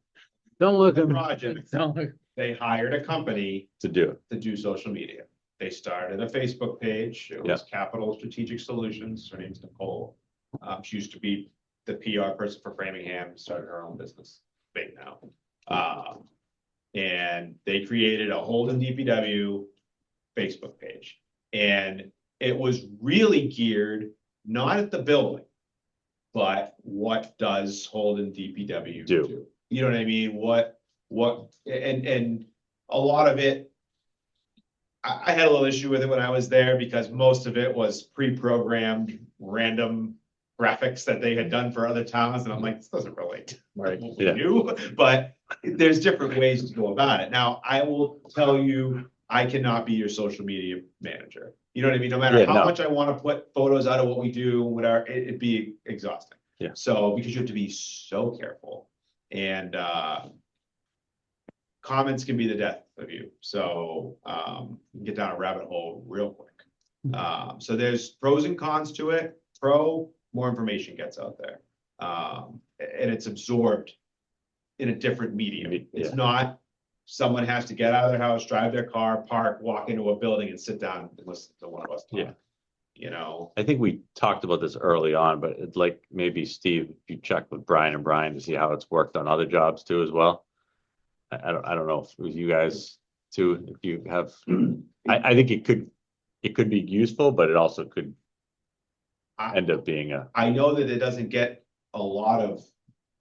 Don't look at me. project, Don't look. they hired a company to do. to do social media. They started a Facebook page. It was Capital Strategic Solutions. Her name's Nicole. She used to be the PR person for Framingham, started her own business, big now. And they created a Holden DPW Facebook page. And it was really geared not at the building, but what does Holden DPW do? You know what I mean? And a lot of it, I had a little issue with it when I was there, because most of it was pre-programmed random graphics that they had done for other towns. And I'm like, this doesn't relate to what we do, but there's different ways to go about it. Now, I will tell you, I cannot be your social media manager. You know what I mean? No matter how much I want to put photos out of what we do, whatever, it'd be exhausting. Yeah. So, because you have to be so careful, and comments can be the death of you. So you can get down a rabbit hole real quick. So there's pros and cons to it. More information gets out there. And it's absorbed in a different medium. Yeah. It's not, someone has to get out of their house, drive their car, park, walk into a building and sit down and listen to one of us Yeah. talk. You know, I think we talked about this early on, but it's like maybe Steve, if you check with Brian and Brian to see how it's worked on other jobs too as well. I don't know if it was you guys too, if you have, I think it could be useful, but it also could end up being I know that it doesn't get a lot of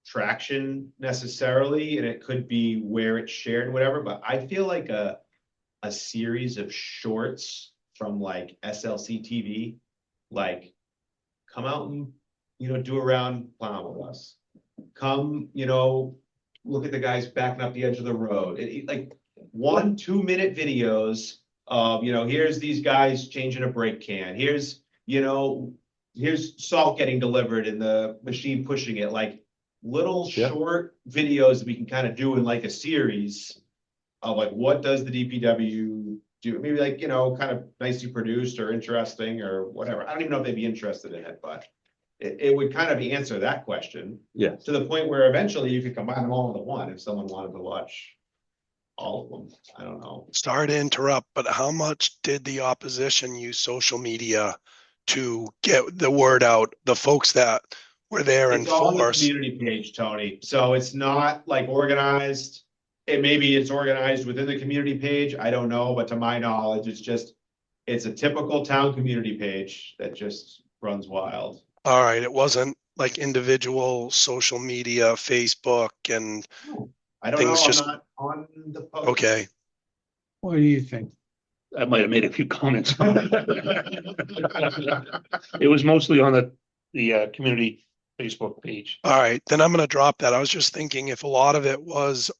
traction necessarily, and it could be where it's shared, whatever, but I feel like a series of shorts from like SLC TV, like come out and, do a round plowing with us. Come, look at the guys backing up the edge of the road. Like 1-2 minute videos of, here's these guys changing a brake can. Here's salt getting delivered and the machine pushing it, like little Yeah. short videos that we can kind of do in like a series of like, what does the DPW do? Maybe like, kind of nicely produced or interesting or whatever. I don't even know if they'd be interested in it, but it would kind of answer that question yeah. to the point where eventually you could combine them all into one if someone wanted to watch all of them. I don't know. Sorry to interrupt, but how much did the opposition use social media to get the word out? The folks that were there in It's all on the force. community page, Tony. So it's not like organized. Maybe it's organized within the community page. I don't know, but to my knowledge, it's a typical town community page that just runs wild. All right, it wasn't like individual social media, Facebook and, I don't know. Things I'm just- not on the post. okay. What do you think? I might have made a few comments. It was mostly on the community Facebook page. All right, then I'm gonna drop that. I was just thinking if a lot of it was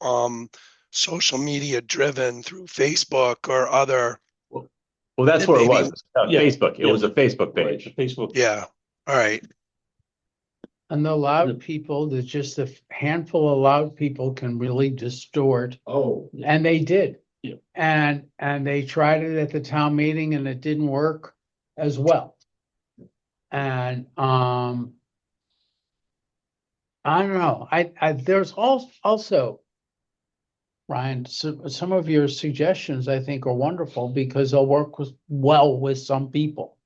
social media driven through Facebook or other, Well, that's what it was. Yeah. Facebook. It was a Facebook Right, page. Facebook. yeah, all right. And the loud people, there's just a handful of loud people can really distort, Oh, and they did. Yeah. And they tried it at the town meeting and it didn't work as well. And, I don't know, there's also, Ryan, some of your suggestions I think are wonderful because they'll work well with some people.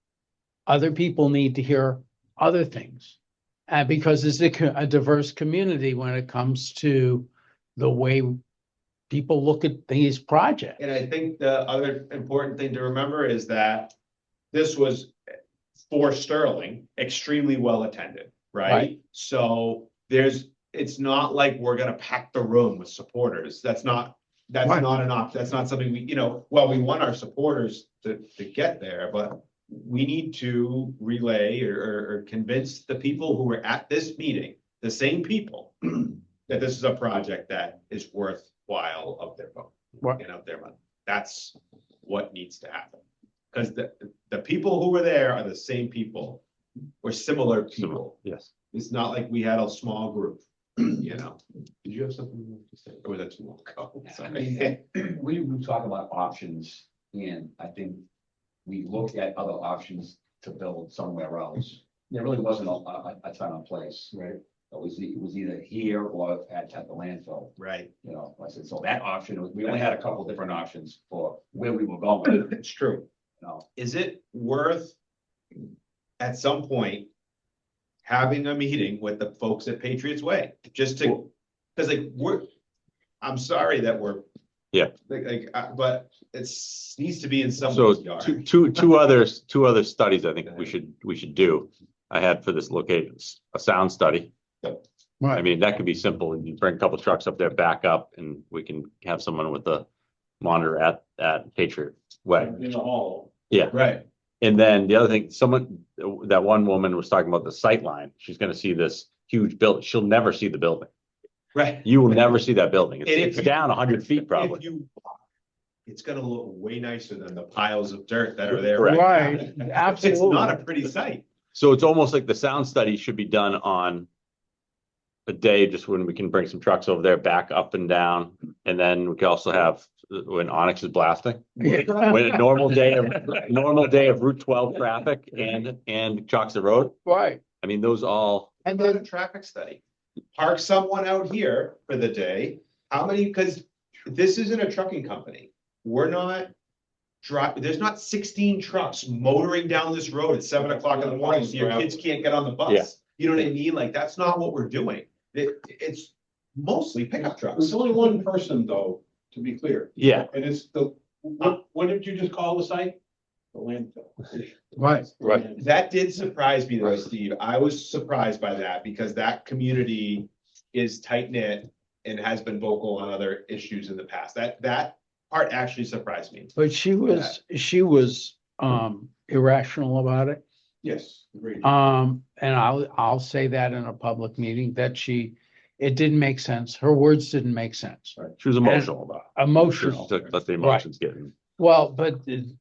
Other people need to hear other things. Because it's a diverse community when it comes to the way people look at these projects. and I think the other important thing to remember is that this was for Sterling, extremely well attended, right? Right. So it's not like we're gonna pack the room with supporters. That's not Right. an option. That's not something we want our supporters to get there, but we need to relay or convince the people who were at this meeting, the same people, that this is a project that is worthwhile of their vote Right. and of their money. That's what needs to happen. Because the people who were there are the same people or similar people. Yes. It's not like we had a small group, Did you have something to say? Or was that too long ago? I mean, we talk about options, and I think we looked at other options to build somewhere else. There really wasn't a ton of place. Right. It was either here or at the landfill, Right. I said, so that option, we only had a couple different options for where we were going, It's true. Is it worth at some point having a meeting with the folks at Patriots Way? Just to, because I'm sorry that we're. Yeah. But needs to be in So someone's yard. two other studies I think we should do. I had for this location, a sound study. I Right. mean, that could be simple. You bring a couple trucks up there, back up, and we can have someone with the monitor at Patriot Way. In the hall. Yeah. Right. And then the other thing, that one woman was talking about the sight line. She's gonna see this huge building. She'll never see the building. Right. You will never see that building. And if It's you- down 100 feet probably. It's gonna look way nicer than the piles of dirt that are there. Correct. Right, It's absolutely. not a pretty sight. So it's almost like the sound study should be done on a day, just when we can bring some trucks over there, back up and down. And then we can also have when Onyx is blasting. When a normal day of Route 12 traffic and Choxa Road. Right. I mean, those all And Not a then, traffic study. Park someone out here for the day. How many, because this isn't a trucking company. We're not there's not 16 trucks motoring down this road at 7 o'clock in the morning, so your kids can't get on the Yeah. bus. You know what I mean? Like, that's not what we're doing. It's mostly pickup trucks. There's only one person though, to be clear, Yeah, and it's what did you just call the site? The landfill. right, Right. That did surprise me though, Steve. I was surprised by that because that community is tight knit and has been vocal on other issues in the past. That part actually surprised me. but she was irrational about it. Yes, agreed. And I'll say that in a public meeting, that it didn't make sense. Her words didn't make sense. she was emotional about it. Emotional. Just let the emotions get in. Well, but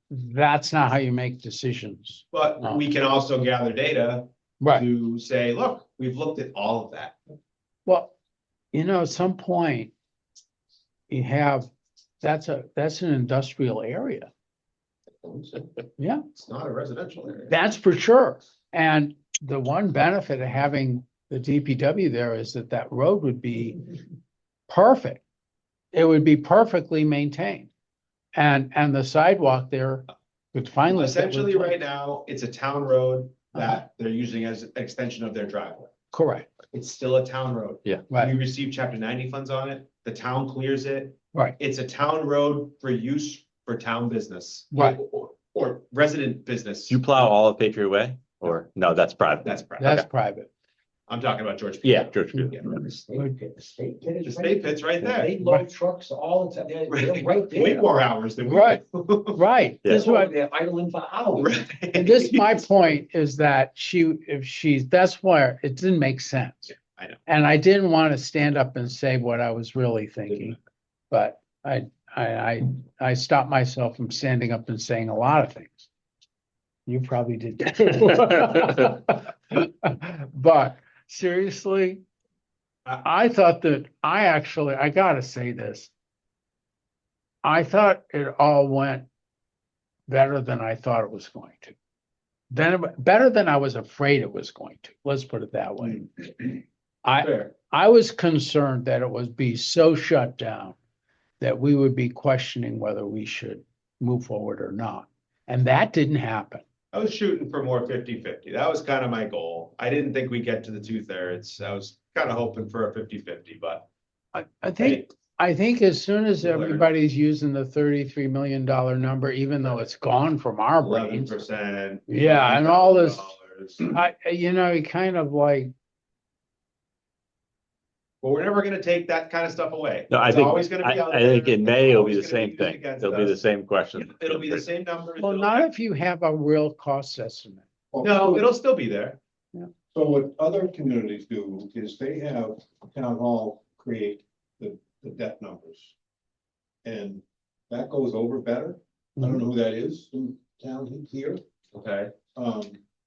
that's not how you make decisions. But we can also gather data Right. to say, look, we've looked at all of that. Well, at some point, you have, that's an industrial area. Yeah, It's not a residential area. that's for sure. And the one benefit of having the DPW there is that road would be perfect. It would be perfectly maintained. And the sidewalk there would finally. Essentially, right now, it's a town road that they're using as an extension of their driveway. Correct, It's still a town road. We right, receive chapter 90 funds on it. The town clears it. right, It's a town road for use for town business. Right. Or resident business. Do you plow all of Patriot Way or no, that's private? That's private. that's private. I'm talking about George. Yeah, George. Field. Yeah. The state pit is The state pit's right there. They load trucks all the time. They're right there. Way more hours than we. Right. do. Right, Yeah. this is what, They're idling for hours. Right. and this, my point is that that's where it didn't make sense. I know. And I didn't want to stand up and say what I was really thinking, but I stopped myself from standing up and saying a lot of things. You probably did too. But seriously, I thought that I gotta say this. I thought it all went better than I thought it was going to. Better than I was afraid it was going to. Let's put it that way. Fair. I was concerned that it would be so shut down that we would be questioning whether we should move forward or not. And that didn't happen. I was shooting for more 50-50. That was kind of my goal. I didn't think we'd get to the 2/3. I was kind of hoping for a 50-50, but I think as soon as We'll learn. everybody's using the $33 million number, even though it's gone from our brains. 11%. Yeah, and all this, $11,000. you kind of like, But we're never gonna take that kind of stuff away. No, I It's think, always gonna be out I think there. in May, it'll be the Always gonna same used thing. against It'll be the us. same question. It'll be the same numbers. well, not if you have a real cost estimate. No, it'll still be there. So what other communities do is they have town hall create the debt numbers. And that goes over better. I don't know who that is in town here, Okay.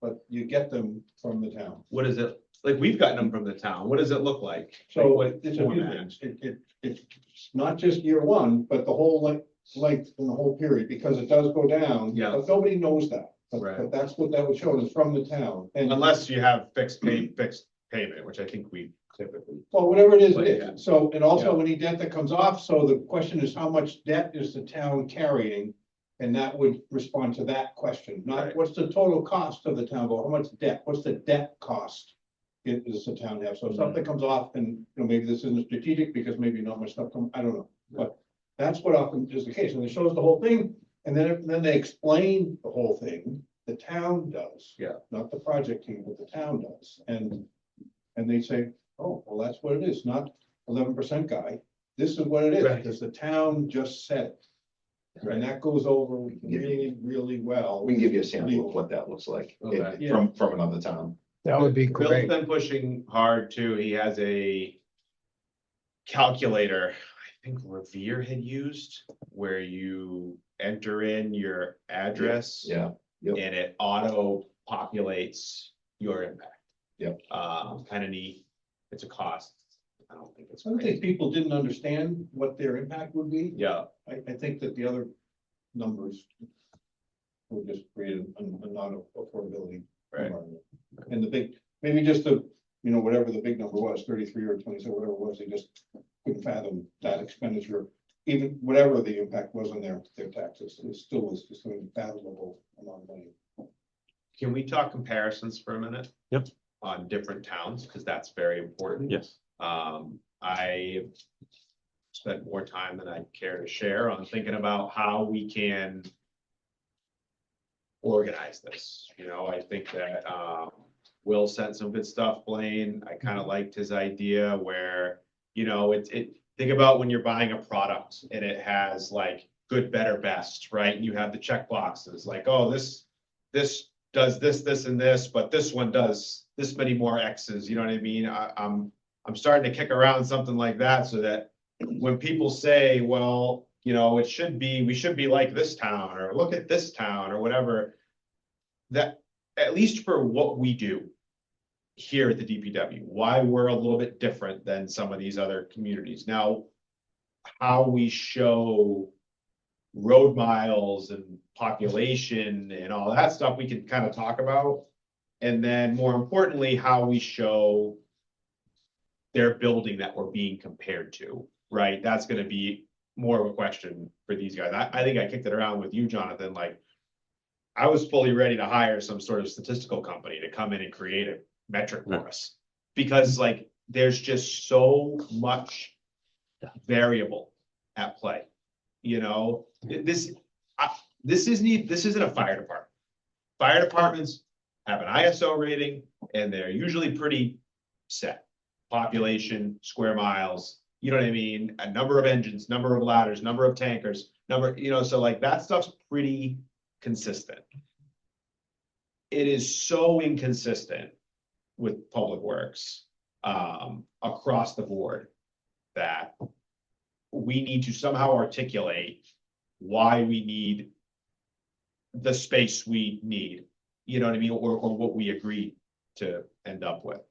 but you get them from the town. What is it? Like, we've gotten them from the town. What does it look like? So Like, it's what a few format? things. It's not just year one, but the whole length in the whole period, because it does go down. Yeah. But nobody knows that. Right. But that's what that would show, is from the town. And Unless you have fixed payment, which I think we typically. well, whatever it is, But, it yeah. is. So, and also Yeah. any debt that comes off, so the question is, how much debt is the town carrying? And that would respond to that question, not Right. what's the total cost of the town, but how much debt, what's the debt cost? Does the town have? So if something comes off and, maybe this isn't strategic because maybe not much stuff I don't know, but that's what often is the case. And it shows the whole thing. And then they explain the whole thing. The town does. Yeah. Not the project team, but the town does. And they say, oh, well, that's what it is, not 11% guy. This is what it is, Right. because the town just said it. And that goes over really, really well. We can give you a sample of what that looks like Okay. from another town. That would be Bill's great. been pushing hard too. He has a calculator, I think Revere had used, where you enter in your address. Yeah, yep. And it auto populates your impact. Yep. Kind of neat. It's a cost. I don't think it's I don't think great. people didn't understand what their impact would be. Yeah, I think that the other numbers would just create a non-affordability right. environment. And the big, maybe just to you know, whatever the big number was, 33 or 27, whatever it was, they just couldn't fathom that expenditure. Even whatever the impact was on their taxes, it still was just an unfathomable amount of money. Can we talk comparisons for a minute? Yep. On different towns, because that's very important. Yes. I spent more time than I care to share on thinking about how we can organize this. You know, I think that, Will sent some good stuff, Blaine. I kind of liked his idea where, you know, think about when you're buying a product and it has like good, better, best, right? And you have the check boxes like, oh, this does this, and this, but this one does this many more X's, you know what I mean? I'm starting to kick around something like that so that when people say, well, you know, we should be like this town, or look at this town, or whatever, that at least for what we do here at the DPW, why we're a little bit different than some of these other communities. Now, how we show road miles and population and all that stuff, we can kind of talk about. And then more importantly, how we show their building that we're being compared to, right? That's gonna be more of a question for these guys. I think I kicked it around with you, Jonathan, like I was fully ready to hire some sort of statistical company to come in and create a metric for us. Because like, there's just so much variable at play. You know, this isn't a fire department. Fire departments have an ISO rating and they're usually pretty set. Population, square miles, you know what I mean? A number of engines, number of ladders, number of tankers, you know, so like that stuff's pretty consistent. It is so inconsistent with public works across the board that we need to somehow articulate why we need the space we need, you know what I mean, or what we agree to end up with.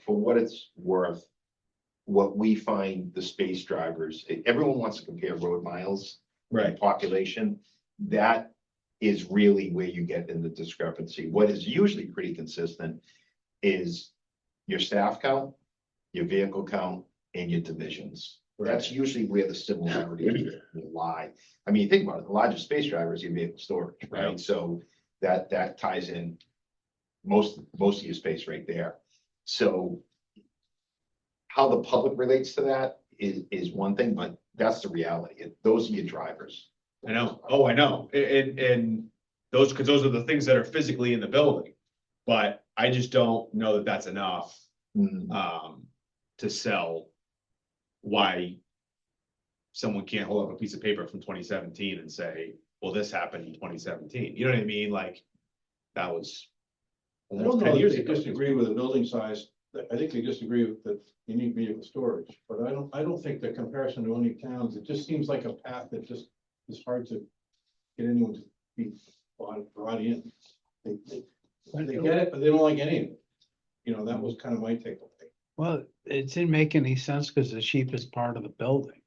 For what it's worth, what we find the space drivers, everyone wants to compare road miles and population. That is really where you get in the discrepancy. What is usually pretty consistent is your staff count, your vehicle count, and your divisions. That's usually where the similarities lie. I mean, think about it, the largest space driver is your vehicle storage, right? So that ties in most of your space right there. So how the public relates to that is one thing, but that's the reality. Those are your drivers. I know. Oh, I know. And those, because those are the things that are physically in the building. But I just don't know that that's enough to sell why someone can't hold up a piece of paper from 2017 and say, well, this happened in 2017. You know what I mean? Like that was I don't almost know 10 if years they ago. disagree with the building size. I think they disagree with that you need vehicle storage, but I don't think the comparison to any towns, it just seems like a path that just is hard to get anyone to be brought in. They get it, but they don't like any of it. You know, that was kind of my takeaway. Well, it didn't make any sense because the cheapest part of the building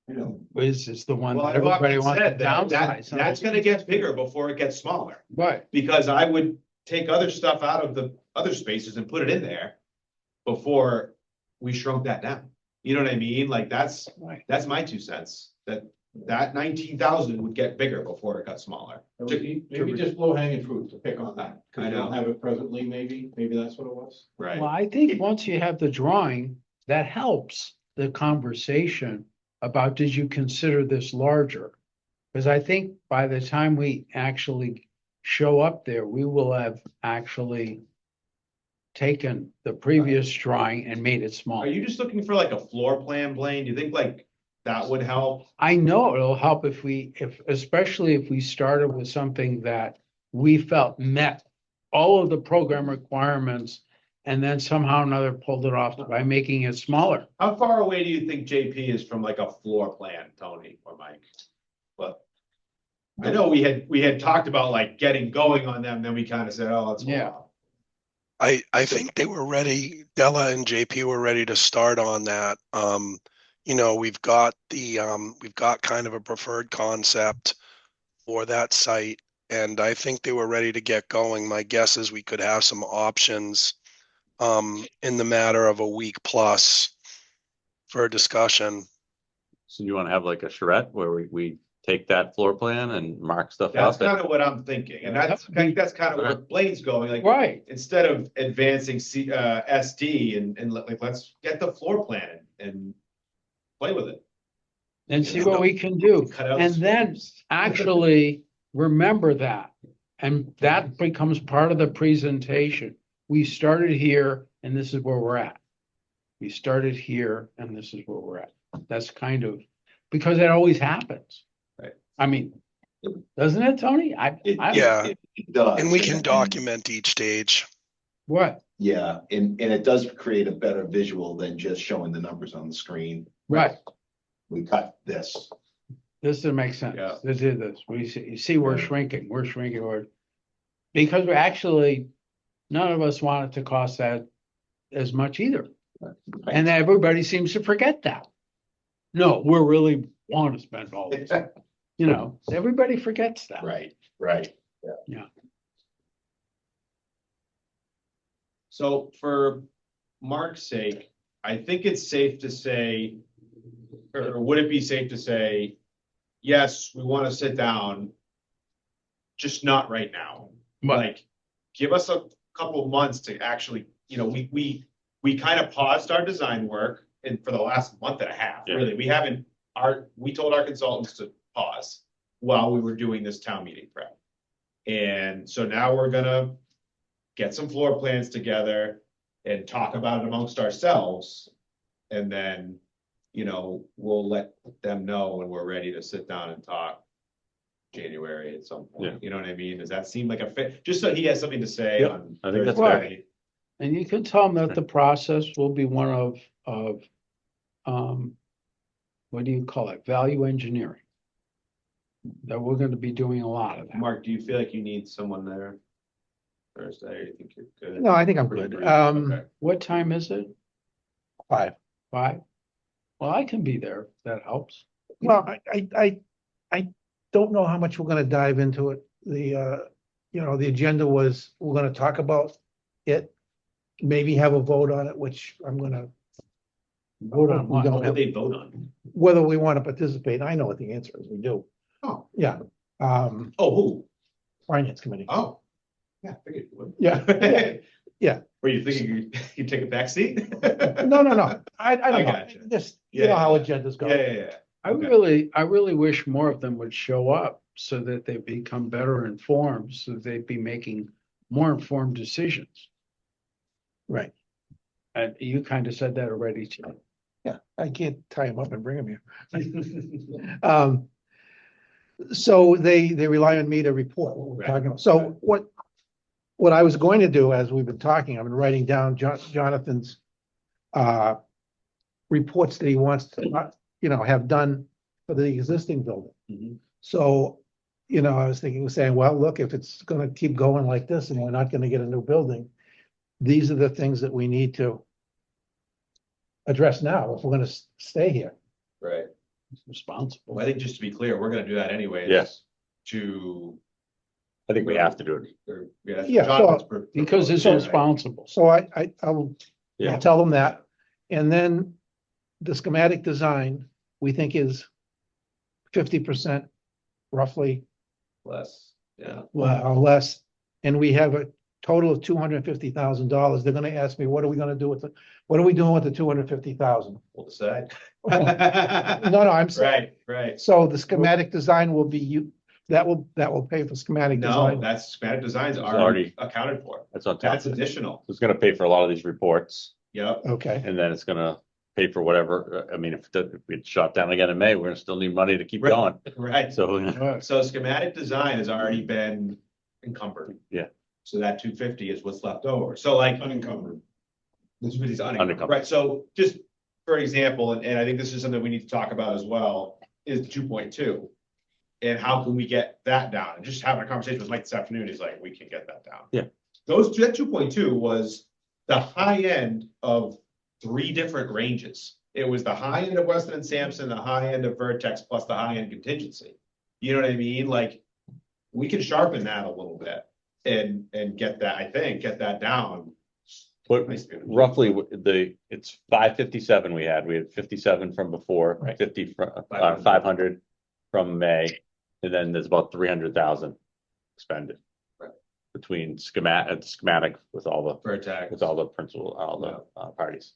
You know, is the one Well, that I've everybody often wants to said that downsize. that's gonna get bigger before it gets smaller. Right. Because I would take other stuff out of the other spaces and put it in there before we shrunk that down. You know what I mean? Like that's my 2 cents, that 19,000 would get bigger before it got smaller. maybe just low hanging fruit to pick on that. I Because you know. don't have it presently, maybe that's what it was. Right. Well, I think once you have the drawing, that helps the conversation about, did you consider this larger? Because I think by the time we actually show up there, we will have actually taken the previous drawing and made it small. Are you just looking for like a floor plan, Blaine? Do you think like that would help? I know it'll help especially if we started with something that we felt met all of the program requirements and then somehow or another pulled it off by making it smaller. How far away do you think JP is from like a floor plan, Tony or Mike? But I know we had talked about like getting going on them, then we kind of said, oh, let's. Yeah. I think they were ready, Della and JP were ready to start on that. You know, we've got kind of a preferred concept for that site. and I think they were ready to get going. My guess is we could have some options in the matter of a week plus for a discussion. So you want to have like a charrette where we take that floor plan and mark stuff That's up? kind of what I'm thinking, and that's kind of where Blaine's going, like. Right, Instead of advancing SD and like, let's get the floor plan and play with it. and see what we can do. Cut out And then squares. actually remember that. And that becomes part of the presentation. We started here and this is where we're at. We started here and this is where we're at. That's kind of, because it always happens. Right. I mean, doesn't it, Tony? Yeah. It does. And we can document each stage. What? Yeah, and it does create a better visual than just showing the numbers on the screen. Right. We cut this. This doesn't make sense. Yeah. This is this. You see, we're shrinking, because we're actually, none of us want it to cost that as much either. And everybody seems to forget that. No, we really want to spend all this. You know, everybody forgets that. Right. So for Mark's sake, I think it's safe to say, or would it be safe to say, yes, we want to sit down, just not right now. Like, give us a couple of months to actually, you know, we kind of paused our design work and for the last month and a half, Yeah. really. We told our consultants to pause while we were doing this town meeting prep. And so now we're gonna get some floor plans together and talk about it amongst ourselves. And then, you know, we'll let them know when we're ready to sit down and talk January at some point. Yeah. You know what I mean? Does that seem like a fit? Just so he has something to say Yep. on I think that's Thursday. And you can tell them that the process will be one of, what do you call it? Value engineering. That we're gonna be doing a lot of that. Mark, do you feel like you need someone there Thursday, or you think you're good? No, I think I'm Pretty good. brief? Okay. What time is it? 5. 5? Well, I can be there. If that helps. Well, I don't know how much we're gonna dive into it. The agenda was, we're gonna talk about it. Maybe have a vote on it, which I'm gonna, Vote on we what? don't What have, would they vote on? whether we want to participate. I know what the answer is. We do. Oh. Yeah. Oh, who? Finance committee. Oh. Yeah, I figured you would. Yeah. Yeah. Were you thinking you'd take a back seat? No. I don't know. gotcha. Just, you Yeah, know how yeah. agendas go. Yeah. I Okay. really wish more of them would show up so that they become better informed, so they'd be making more informed decisions. Right. And you kind of said that already, Tim. Yeah. I can't tie them up and bring them here. So they rely on me to report what we're Right. talking about. So what I was going to do, as we've been talking, I've been writing down Jonathan's reports that he wants to, have done for the existing building. Mhm. So, I was saying, well, look, if it's gonna keep going like this and we're not gonna get a new building, these are the things that we need to address now if we're gonna stay here. Right. Responsible. Well, I think just to be clear, we're gonna do that anyways. Yes. To. I think we have to do it. Yeah, so- Because it's So- responsible. So I'll Yeah. tell them that. And then the schematic design, we think is 50% roughly, Less, yeah. or less. And we have a total of $250,000. They're gonna ask me, what are we doing with the 250,000? We'll decide. No, I'm saying, Right. so the schematic design will be that will pay for schematic No, design. that's schematic designs It's are already- accounted for. That's on top. That's additional. It's gonna pay for a lot of these reports, Yep. Okay, and then it's gonna pay for whatever, I mean, if it's shot down again in May, we're gonna still need money to keep Right. going. Right. So, So schematic design has already been encumbered. Yeah. So that 250 is what's left over. So like. Unencumbered. This is unencumbered, Unencumbered. right? So just for an example, and I think this is something we need to talk about as well, is 2.2. And how can we get that down? And just having a conversation with Mike this afternoon, he's like, we can get that down. Yeah. That 2.2 was the high end of 3 different ranges. It was the high end of Weston and Sampson, the high end of Vertex, plus the high end contingency. You know what I mean? Like, we can sharpen that a little bit and get that, I think, get that down. But roughly it's 557 we had 57 from before, Right. 50 from 500 from May, and then there's about 300,000 expended. Right. Between schematic with all the Vertex. principal, all the parties.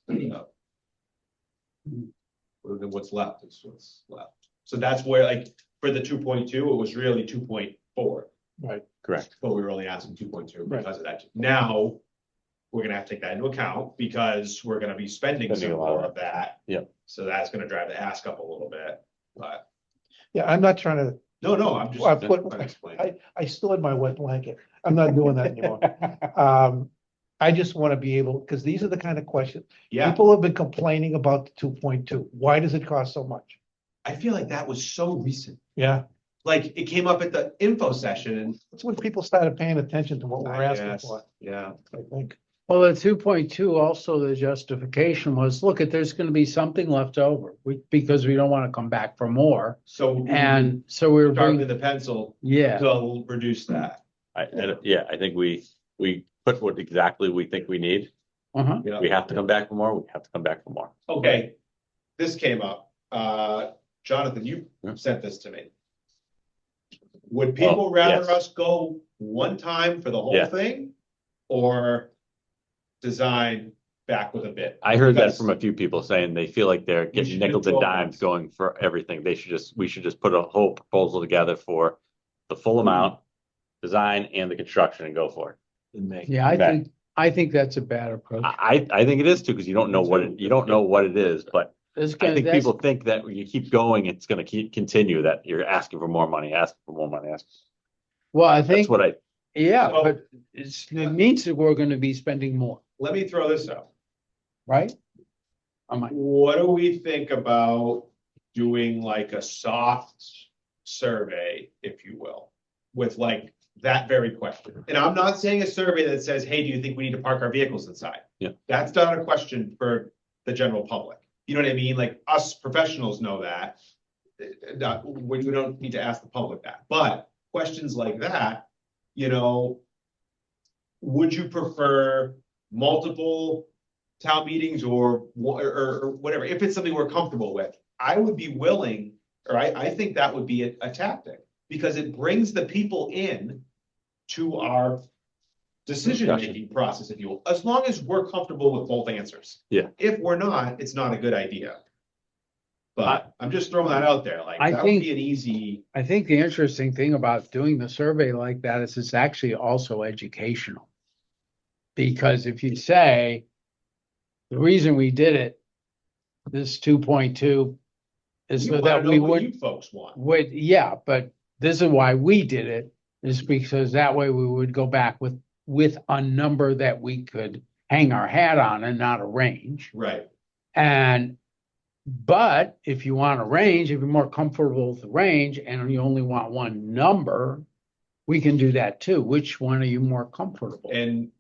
What's left is what's left. So that's where, like, for the 2.2, it was really 2.4, Right. Correct. but we were only asking 2.2 Right. because of that. Now, we're gonna have to take that into account because we're gonna be spending Spending some a lot more of of that. Yep. So that's gonna drive the ask up a little bit, but, Yeah, I'm not trying to, no, I'm just. I put, trying to explain. I still in my wet blanket. I'm not doing that anymore. I just want to be able, because these are the kind of questions, Yeah, people have been complaining about the 2.2. Why does it cost so much? I feel like that was so recent. Yeah, Like, it came up at the info session and. that's when people started paying attention to what we're asking Yes, for, yeah. I think. Well, the 2.2, also the justification was, look, if there's gonna be something left over, because we don't wanna come back for more. So. And so we were Sharpen bringing, the pencil yeah, to reduce that. I think we put what exactly we think we need. uh-huh, Yeah. We have to come back for more. We have to come back for more. Okay, this came up. Jonathan, you Yeah. sent this to me. Would people Oh, rather yes. us go one time for the whole Yeah. thing? Or design back with a bit? I heard that Because- from a few people saying they feel like they're getting should do nickels and 12 dimes months. going for everything. We should just put a whole proposal together for the full amount, design and the construction and go for it. yeah, Okay. I think that's a bad approach. I think it is too, because you don't know you don't know what it is, but It's I gonna, think that's, people think that when you keep going, it's gonna continue, that you're asking for more money, asking for more money. well, I That's think, what yeah, So- but it means that we're gonna be spending more, Let me throw this out. right? I'm like, What do we think about doing like a soft survey, if you will, with like that very question? And I'm not saying a survey that says, hey, do you think we need to park our vehicles inside? Yeah. That's not a question for the general public. You know what I mean? Like, us professionals know that. We don't need to ask the public that, but questions like that, you know, would you prefer multiple town meetings or whatever? If it's something we're comfortable with, I would be willing, or I think that would be a tactic, because it brings the people in to our decision-making process, if you will, as long as we're comfortable with both answers. Yeah. If we're not, it's not a good idea. But I'm just throwing that out there, like, I that would think- be an easy, I think the interesting thing about doing the survey like that is it's actually also educational. Because if you say, the reason we did it, this 2.2 is we so wanna that know we what you would, folks want. yeah, but this is why we did it, is because that way we would go back with a number that we could hang our hat on and not a range. Right, But if you want a range, if you're more comfortable with the range and you only want one number, we can do that too. Which one are you more comfortable? and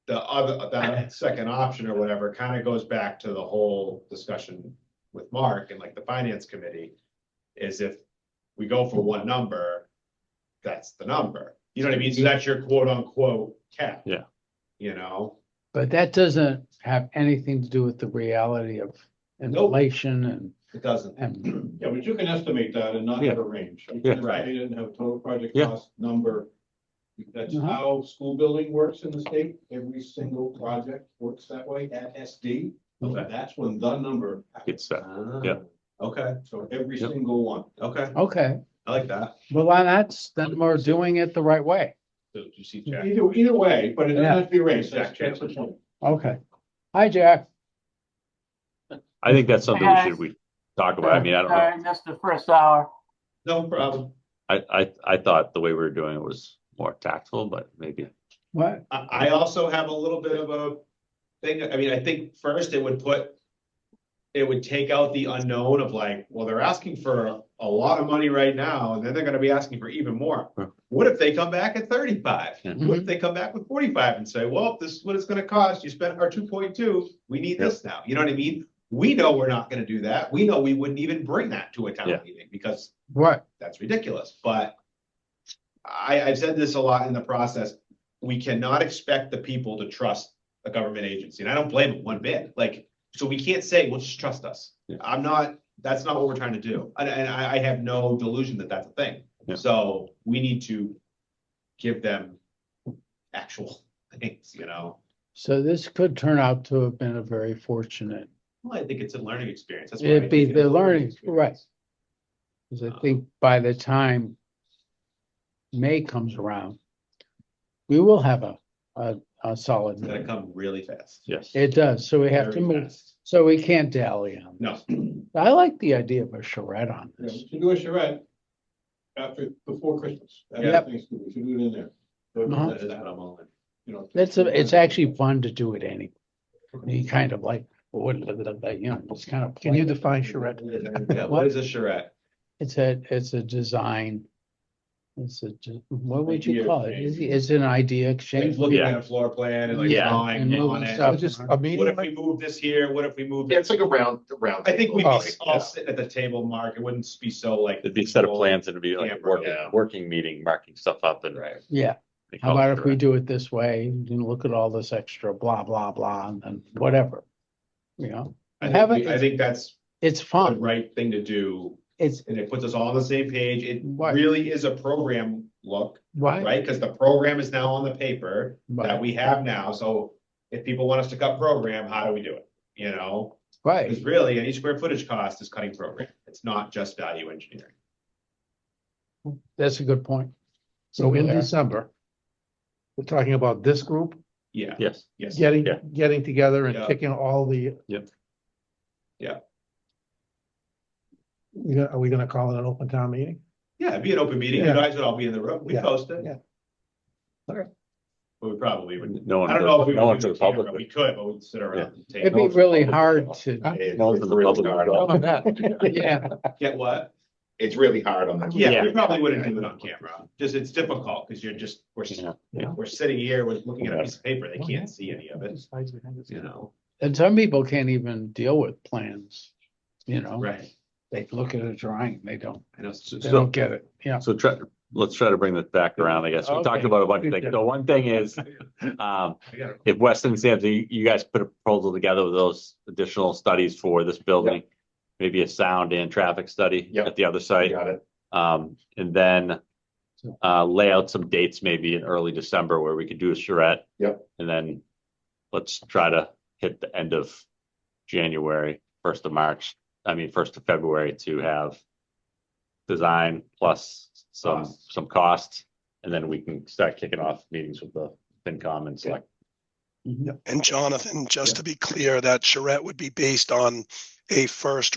that second option or whatever kind of goes back to the whole discussion with Mark and like the finance committee, is if we go for one number, that's the number. You know what I mean? So that's your quote unquote cap. Yeah. You know, But that doesn't have anything to do with the reality of inflation it doesn't. and Yeah, but you can estimate that and not have a range. You Yeah. can estimate it and have a total project Yeah. cost number. That's Uh-huh. how school building works in the state. Every single project works that way at SD. Okay. That's when the number. It's set. Ah, Yeah. Okay, So every Yep. single one. okay, okay, I like that. well, then we're doing it the right way. So you see, Jack, Either way, but it doesn't Yeah. have to be a range. Jack That's the point. Okay. Hi, Jack. I think that's something we talk about. I mean, I don't know. Sorry, missed the first hour. no problem. I thought the way we were doing it was more tactful, but maybe. What? I also have a little bit of a thing. I mean, I think first it would take out the unknown of like, well, they're asking for a lot of money right now, and then they're gonna be asking for even more. Yeah. What if they come back at 35? Yeah. What if they come back with 45 and say, well, this is what it's gonna cost, you spent our 2.2, we need this now, you know what I mean? We know we're not gonna do that, we know we wouldn't even bring that to a town Yeah. meeting, because What? that's ridiculous, but I've said this a lot in the process. We cannot expect the people to trust a government agency, and I don't blame them one bit. Like, so we can't say, well, just trust us. Yeah. That's not what we're trying to do. And I have no delusion that that's a thing. Yeah. So we need to give them actual things, So this could turn out to have been a very fortunate, Well, I think it's a learning experience. That's why I it'd be think it's a the learning, experience. right? Because I think by the time May comes around, we will have a solid. It's gonna come really fast. Yes. It does, so we have to Very move, fast. so we can't dally on. No, I like the idea of a charrette on Yeah, this. we should do a charrette before Christmas. After Yep. Thanksgiving, we should do it in there. Uh-huh. that is what I'm all in. You know. It's actually fun to do it anyway. You kind of like, it's kind of. Can you define charrette? Yeah, what is a charrette? It's a design. What would you Idea call it? exchange. It's an idea Like exchange. looking Yeah. at a floor plan and like Yeah. drawing And on moving it. stuff. So just a What meeting, if we move this here? What if we move? Yeah, it's like a round. I think we'd be Oh, all yeah. sitting at the table, Mark. It wouldn't be so like. It'd be a set of plans and it'd be like a Camera, working, yeah. working meeting, marking stuff up and. Right. Yeah, they how call it about if we charrette. do it this way, and look at all this extra blah, blah, blah, and then whatever. I think that's It's the fun. right thing to do. It's, And it puts us all on the same page. It Right. really is a program look, right, right? Because the program is now on the paper that right, we have now. So if people want us to cut program, how do we do it? right. Because really any square footage cost is cutting program. It's not just value engineering. That's a good point. so in Yeah. December, we're talking about this group Yeah, Yes, yes. getting together and Yeah. picking all the. Yep. Yeah. Are we gonna call it an open town meeting? Yeah, it'd be an open meeting. You Yeah. guys would all be in the room. We Yeah. post it. Yeah. We probably would. no one, I don't know if we no one would to do the the camera. public. We could, but we'd sit around the It'd table. be really hard to, No one from the public. yeah, Get what? It's really hard on them. Yeah, we probably wouldn't do it on camera. Just, it's difficult because Yeah. we're sitting here, we're looking at a piece of paper. They can't see any of it, and some people can't even deal with plans, Right. they look at a drawing, they don't I know. get it, yeah. So let's try to bring this back around, I guess. We talked Okay. about a bunch of things. So one thing is, if Weston Sampson, you guys put a proposal together with those additional studies for this building, maybe a sound and traffic study Yep. at the other site. Got it. And then lay out some dates maybe in early December where we could do a charrette. Yep. And then let's try to hit the end of January, 1st of March, 1st of February to have design plus some costs. And then we can start kicking off meetings with the FinCom and select. And Jonathan, just to be clear, that charrette would be based on a first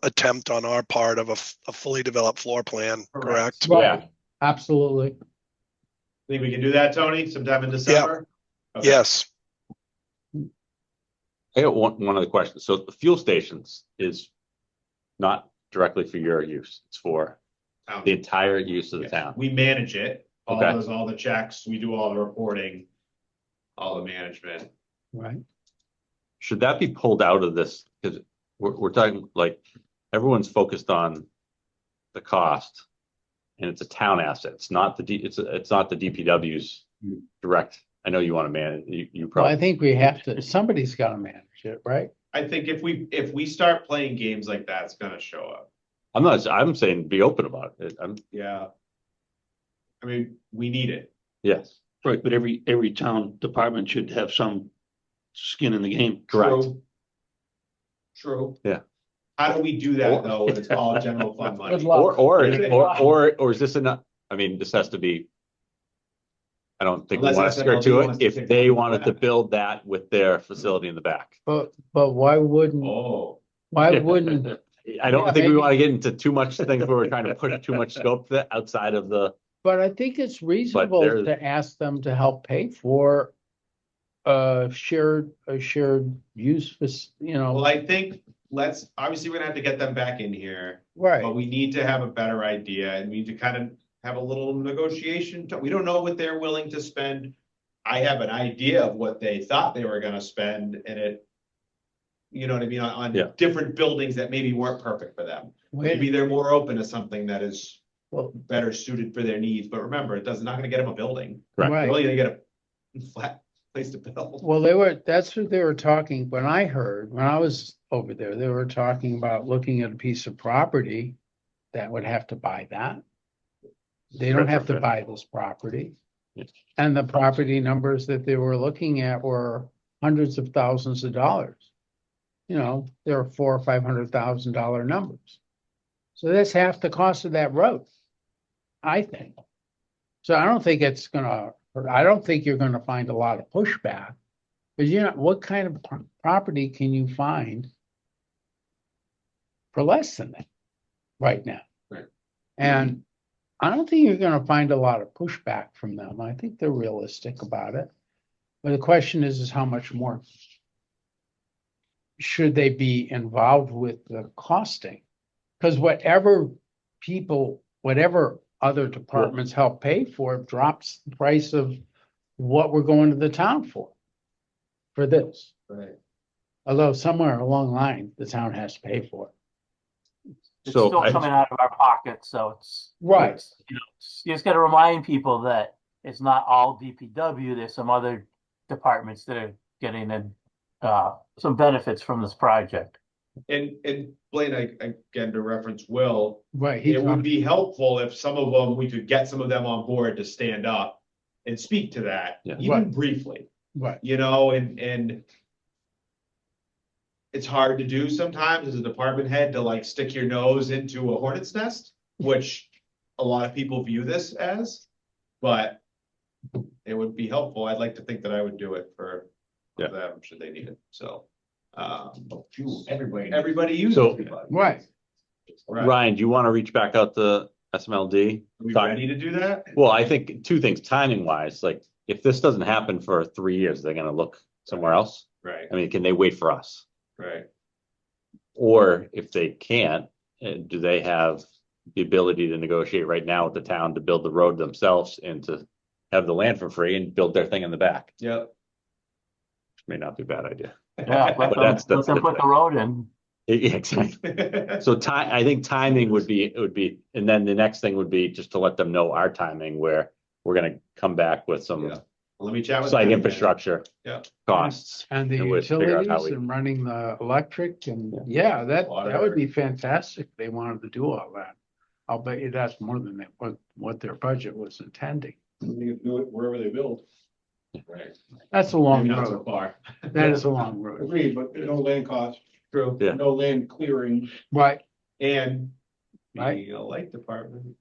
attempt on our part of a fully developed floor plan, correct? Right. Absolutely. Think we can do that, Tony, sometime in December? Okay. Yes, I got one other question. So the fuel stations is not directly for your use. It's for the entire use of the Yes. town. We manage it, Okay. all the checks, we do all the reporting, all the management. Right. Should that be pulled out of this? Because we're talking like everyone's focused on the cost. And it's a town asset. It's not it's not the DPW's direct. I know you want to manage, you Well, I probably, think we have to, somebody's gotta manage it, right? I think if we start playing games like that, it's gonna show up. I'm saying be open about it. Yeah. I mean, we need it. Yes, Right, but every town department should have some skin in the game. correct. True. Yeah. How do we do that though, when it's all general fund money? Good luck. Or is this enough? This has to be. I don't think we Unless want to skirt to SMLD it. wants to If take they over wanted to that. build that with their facility in the back. But why wouldn't, Oh, why wouldn't, I don't Yeah, think we maybe. want to get into too much things where we're trying to push too much scope to that outside of the, but I think it's reasonable there's- to ask them to help pay for a shared use, well, I think obviously we're gonna have to get them back in here, right, but we need to have a better idea and we need to kind of have a little negotiation. We don't know what they're willing to spend. I have an idea of what they thought they were gonna spend and it, you know what I mean, on Yeah. different buildings that maybe weren't perfect for them. Maybe they're more open to something that is Well, better suited for their needs, but remember, it does not gonna get them a building. Correct. They're right. only gonna get a flat place to build. Well, that's what they were talking, when I heard, when I was over there, they were talking about looking at a piece of property that would have to buy that. They don't have to Retrofit. buy this property. Yes. And the property numbers that they were looking at were hundreds of thousands of dollars. You know, they're $400,000 or $500,000 numbers. So that's half the cost of that road, I think. So I don't think I don't think you're gonna find a lot of pushback. Because you know, what kind of property can you find for less than that right now? Right. And I don't think you're gonna find a lot of pushback from them. I think they're realistic about it. But the question is how much more should they be involved with the costing? Because whatever other departments help pay for it drops the price of what we're going to the town for this. Right. Although somewhere along the line, the town has to pay for it. It's So still I- coming out of our pockets, so it's. Right. You know, you just gotta remind people that it's not all DPW, there's some other departments that are getting some benefits from this project. And Blaine, again, to reference Will, Right. it would be helpful if some of them, we could get some of them on board to stand up and speak to that, Yeah. even Right. briefly, Right. you know, and it's hard to do sometimes as a department head to like stick your nose into a hornet's nest, which a lot of people view this as, but it would be helpful. I'd like to think that I would do it for Yeah. them should they need it, so. Everybody. Everybody uses So- it. Right. Right. Ryan, do you want to reach back out to SMLD? Are we Talk- ready to do that? Well, I think two things, timing wise, like if this doesn't happen for 3 years, they're gonna look somewhere else. Right, I mean, can they wait for us? right. Or if they can't, do they have the ability to negotiate right now with the town to build the road themselves and to have the land for free and build their thing in the back? Yep. May not be a bad idea. Yeah, let But them, that's let them put the road in. Yeah, exactly. So I think timing would be, and then the next thing would be just to let them know our timing where we're gonna come back with some Yeah. Let me chat with. site them. infrastructure. Yeah. Costs. And the And we'll figure out how utilities we- and running the electric and, yeah, that would be fantastic if they wanted to do all that. I'll bet you that's more than what their budget was intending. You can do it wherever they build. Right. That's a long Maybe not so road. far. That is a long road. Agreed, but no land cost, True. Yeah. no land clearing. Right. And Right. being a light department,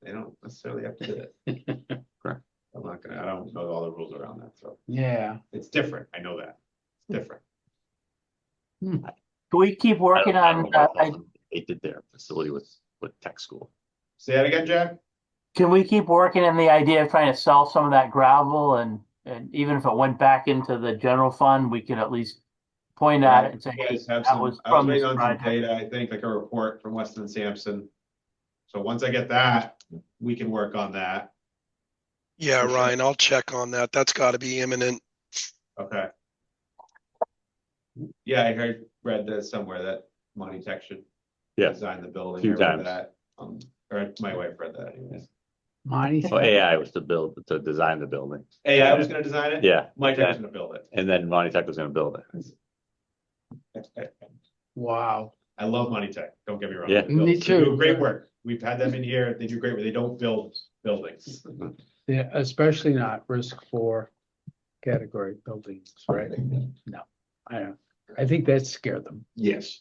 they don't necessarily have to do it. Correct. I don't know all the rules around that, so Yeah. it's different. I know that. It's different. Can we keep working I don't on, know what they did their facility with tech school. Say that again, Jack? can we keep working on the idea of trying to sell some of that gravel and even if it went back into the general fund, we can at least point at it and say, You hey, guys have that some, was I was from this waiting on some project. data, I think, like a report from Weston and Sampson. So once I get that, we can work on that. Yeah, For sure. Ryan, I'll check on that. That's gotta be imminent. Okay. Yeah, I read that somewhere that Monty Tech should Yeah. design the building. Few I read times. that, or my wife read that anyways. Monty. Well, AI was to design the building. Hey, I was gonna design it? Yeah, Mike Tech was gonna build and then Monty Tech was gonna build it. it. Wow. I love Monty Tech, don't get me wrong. Yeah. They build- Me They too. do great work. We've had them in here. They do great work. They don't build buildings. Yeah, especially not risk 4 category buildings, right? No, I don't. I think that scared them. Yes.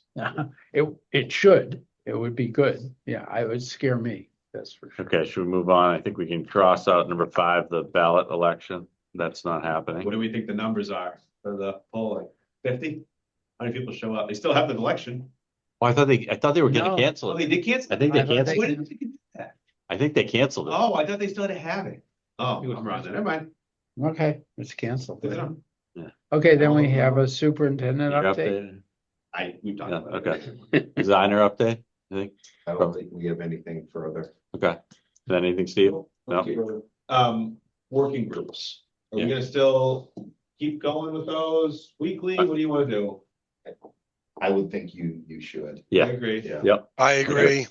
It should. It would be good. Yeah, it would scare me. That's for sure. Okay, should we move on? I think we can cross out number 5, the ballot election. That's not What happening. do we think the numbers are for the polling? 50? How many people show up? They still have the election. Oh, I thought they were gonna No. cancel Oh, they it. did cancel? I think they I thought canceled Why it. didn't they do that? I think they canceled it. Oh, I thought they still had to have it. Oh, I'm wrong then. Never mind. Okay, it's canceled. Good enough. Okay, then we have a superintendent You're update. updated? We've talked Yeah, about okay. it. Designer update, I think. I don't think we have anything further. Okay. Is that anything, Steve? No? Working groups. Are we Yeah. gonna still keep going with those weekly? What do you wanna do? I would think you should. I Yeah. agree. Yeah. Yep. I agree.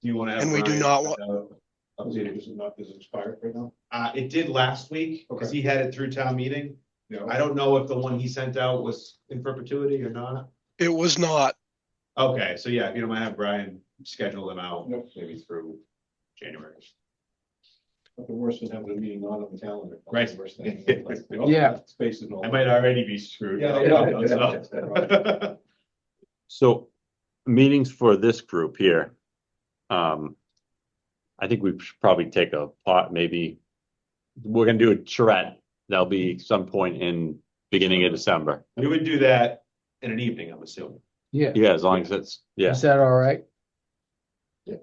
Do you want to have? And we do Brian not send want- out- Is it expired right now? It did last week, because he had it through town meeting. Yeah. I don't know if the one he sent out was in perpetuity or not. It was not. Okay, so yeah, if you don't mind, have Brian schedule them out, Yep. maybe through January. Nothing worse than having a meeting not on the calendar. Right. Worse thing. Yeah. Spaces and all. I might already be screwed. So- So meetings for this group here. I think we should probably take a pot, maybe. We're gonna do a charrette. That'll be some point in beginning of December. We would do that in an evening, I'm assuming. Yeah, Yeah, as long as it's, yeah. is that all right? You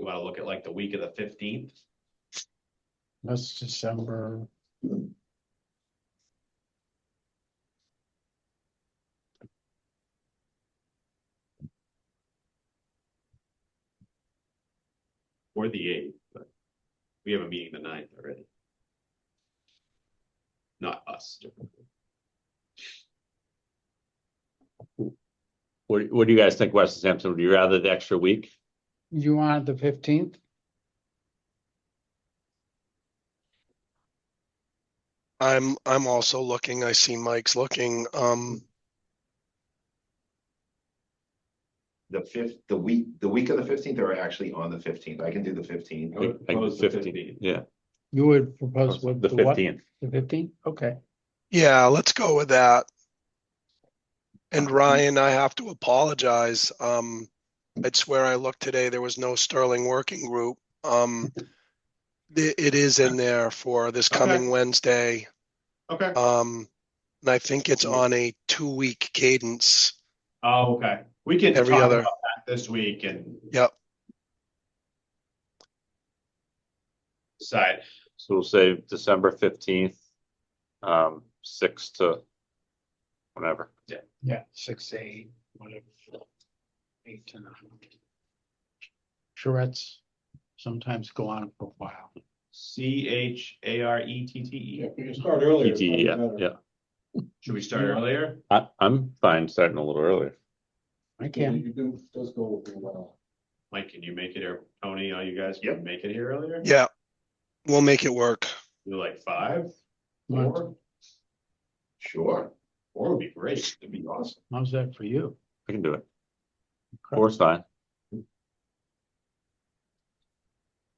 wanna look at like the week of the 15th? That's December. Or the 8th, but we have a meeting the 9th already. Not us. What do you guys think, Weston Sampson? Would you rather the extra week? You want the 15th? I'm also looking. I see Mike's looking. The week of the 15th, or actually on the 15th, I can do the 15th. I would I think propose the 15th, 15th. yeah. You would propose what? The what? 15th. The 15th? Okay. Yeah, let's go with that. And Ryan, I have to apologize. I'd swear I looked today, there was no Sterling working group. It is in there for this coming Okay. Wednesday. Okay. And I think it's on a 2-week cadence. Oh, okay. We can Every talk other- about that this week and Yep. decide. So we'll say December 15th, 6 to whatever. Yeah, 6 to 8, whatever. 8 to 9. Charrettes sometimes go on for a while. CHARETTE. Yeah, if we can start earlier. it's PT, yeah, probably better. yeah. Should we start earlier? I'm fine starting a little earlier. I Yeah, can. you do, does go pretty well. Mike, can you make it, or Tony, all you guys Yep. can make it here earlier? Yeah, we'll make it work. Do like 5? What? 4? Sure. 4 would be great. It'd be awesome. How's that for you? I can do it. Of course, fine.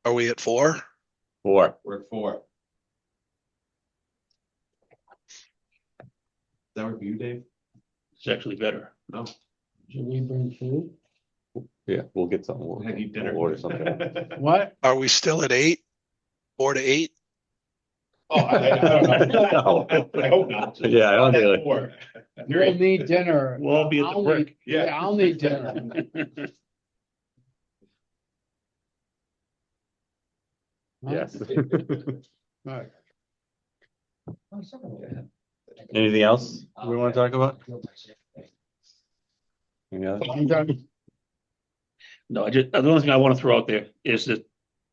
Are we at 4? 4. We're at 4. Does that work for you, Dave? It's actually better. No. Should we bring food? Yeah, we'll get something. We'll have you dinner. We'll order something. What? Are we still at 8? 4 to 8? Oh, I don't know. I hope not. Yeah, I don't That's think- 4. You'll need dinner. We'll all be at the I'll brick. need- Yeah. Yeah, I'll need dinner. Yes. Right. Anything else we want to talk about? Any other? I'm done. No, the only thing I want to throw out there is that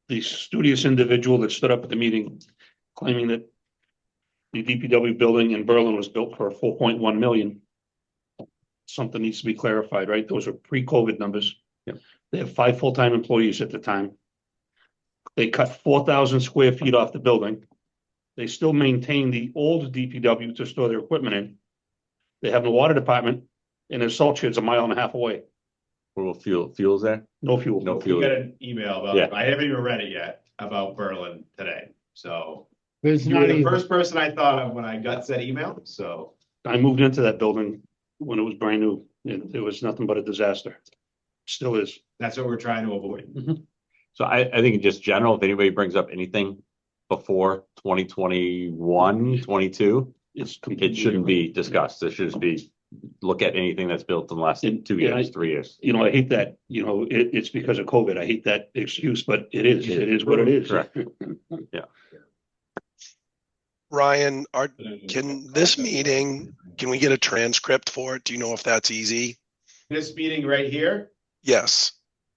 the studious individual that stood up at the meeting claiming that the DPW building in Berlin was built for 4.1 million. Something needs to be clarified, right? Those are pre-COVID numbers. Yep. They have 5 full-time employees at the time. They cut 4,000 square feet off the building. They still maintain the old DPW to store their equipment in. They have a water department and their salt shed's a mile and a half away. Where fuel's there? No fuel. No We fuel. got an email Yeah. about, I haven't even read it yet, about Berlin today. So There's you were not the even, first person I thought of when I got that email, so. I moved into that building when it was brand new. It was nothing but a disaster. Still is. That's what we're trying to avoid. So I think in just general, if anybody brings up anything before 2021, 22, It's it shouldn't be discussed. It should just be, look at anything that's built in the last 2 Yeah, years, 3 years. You know, I hate that, it's because of COVID. I hate that excuse, but it is what it is. Correct. Ryan, can this meeting, can we get a transcript for it? Do you know if that's easy? This meeting right here, Yes.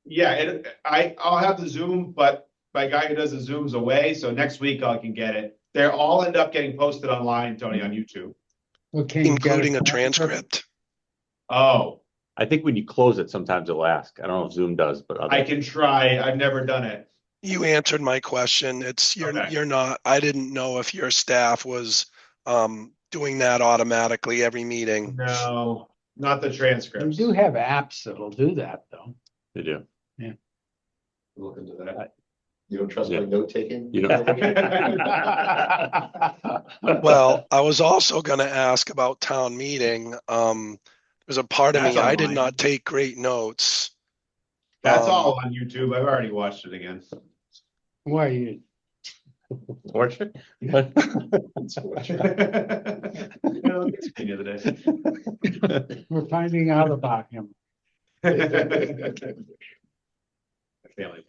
yeah, I'll have the Zoom, but my guy who does the Zoom's away, so next week I can get it. They're all end up getting posted online, Tony, on YouTube. well, can you get Including a transcript? Oh, I think when you close it, sometimes it'll ask. I don't know if Zoom does, but I can try. I've never done it. You answered my question. It's, Okay. you're not, I didn't know if your staff was, doing that automatically every meeting. No, not the We transcripts. do have apps that'll do that, though. they do. Look into that. You don't trust my note taking? You know, Well, I was also gonna ask about town meeting. There's a part of That's me, I did online. not take great notes. That's Um, all on YouTube. I've already watched it again. Why you, Orchard? The other day. we're finding out about him. Family.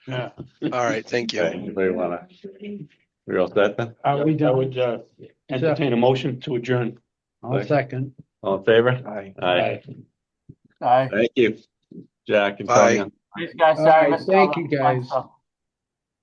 Yeah. All right, thank you. Anybody wanna? We all set then? Are we I done? would, entertain a motion to adjourn. I'll second. All in favor? Aye. Aye. Aye. Thank you, Jack and Bye. Tony. Thanks, guys. All Sorry, I right, missed all thank the you, fun guys. stuff.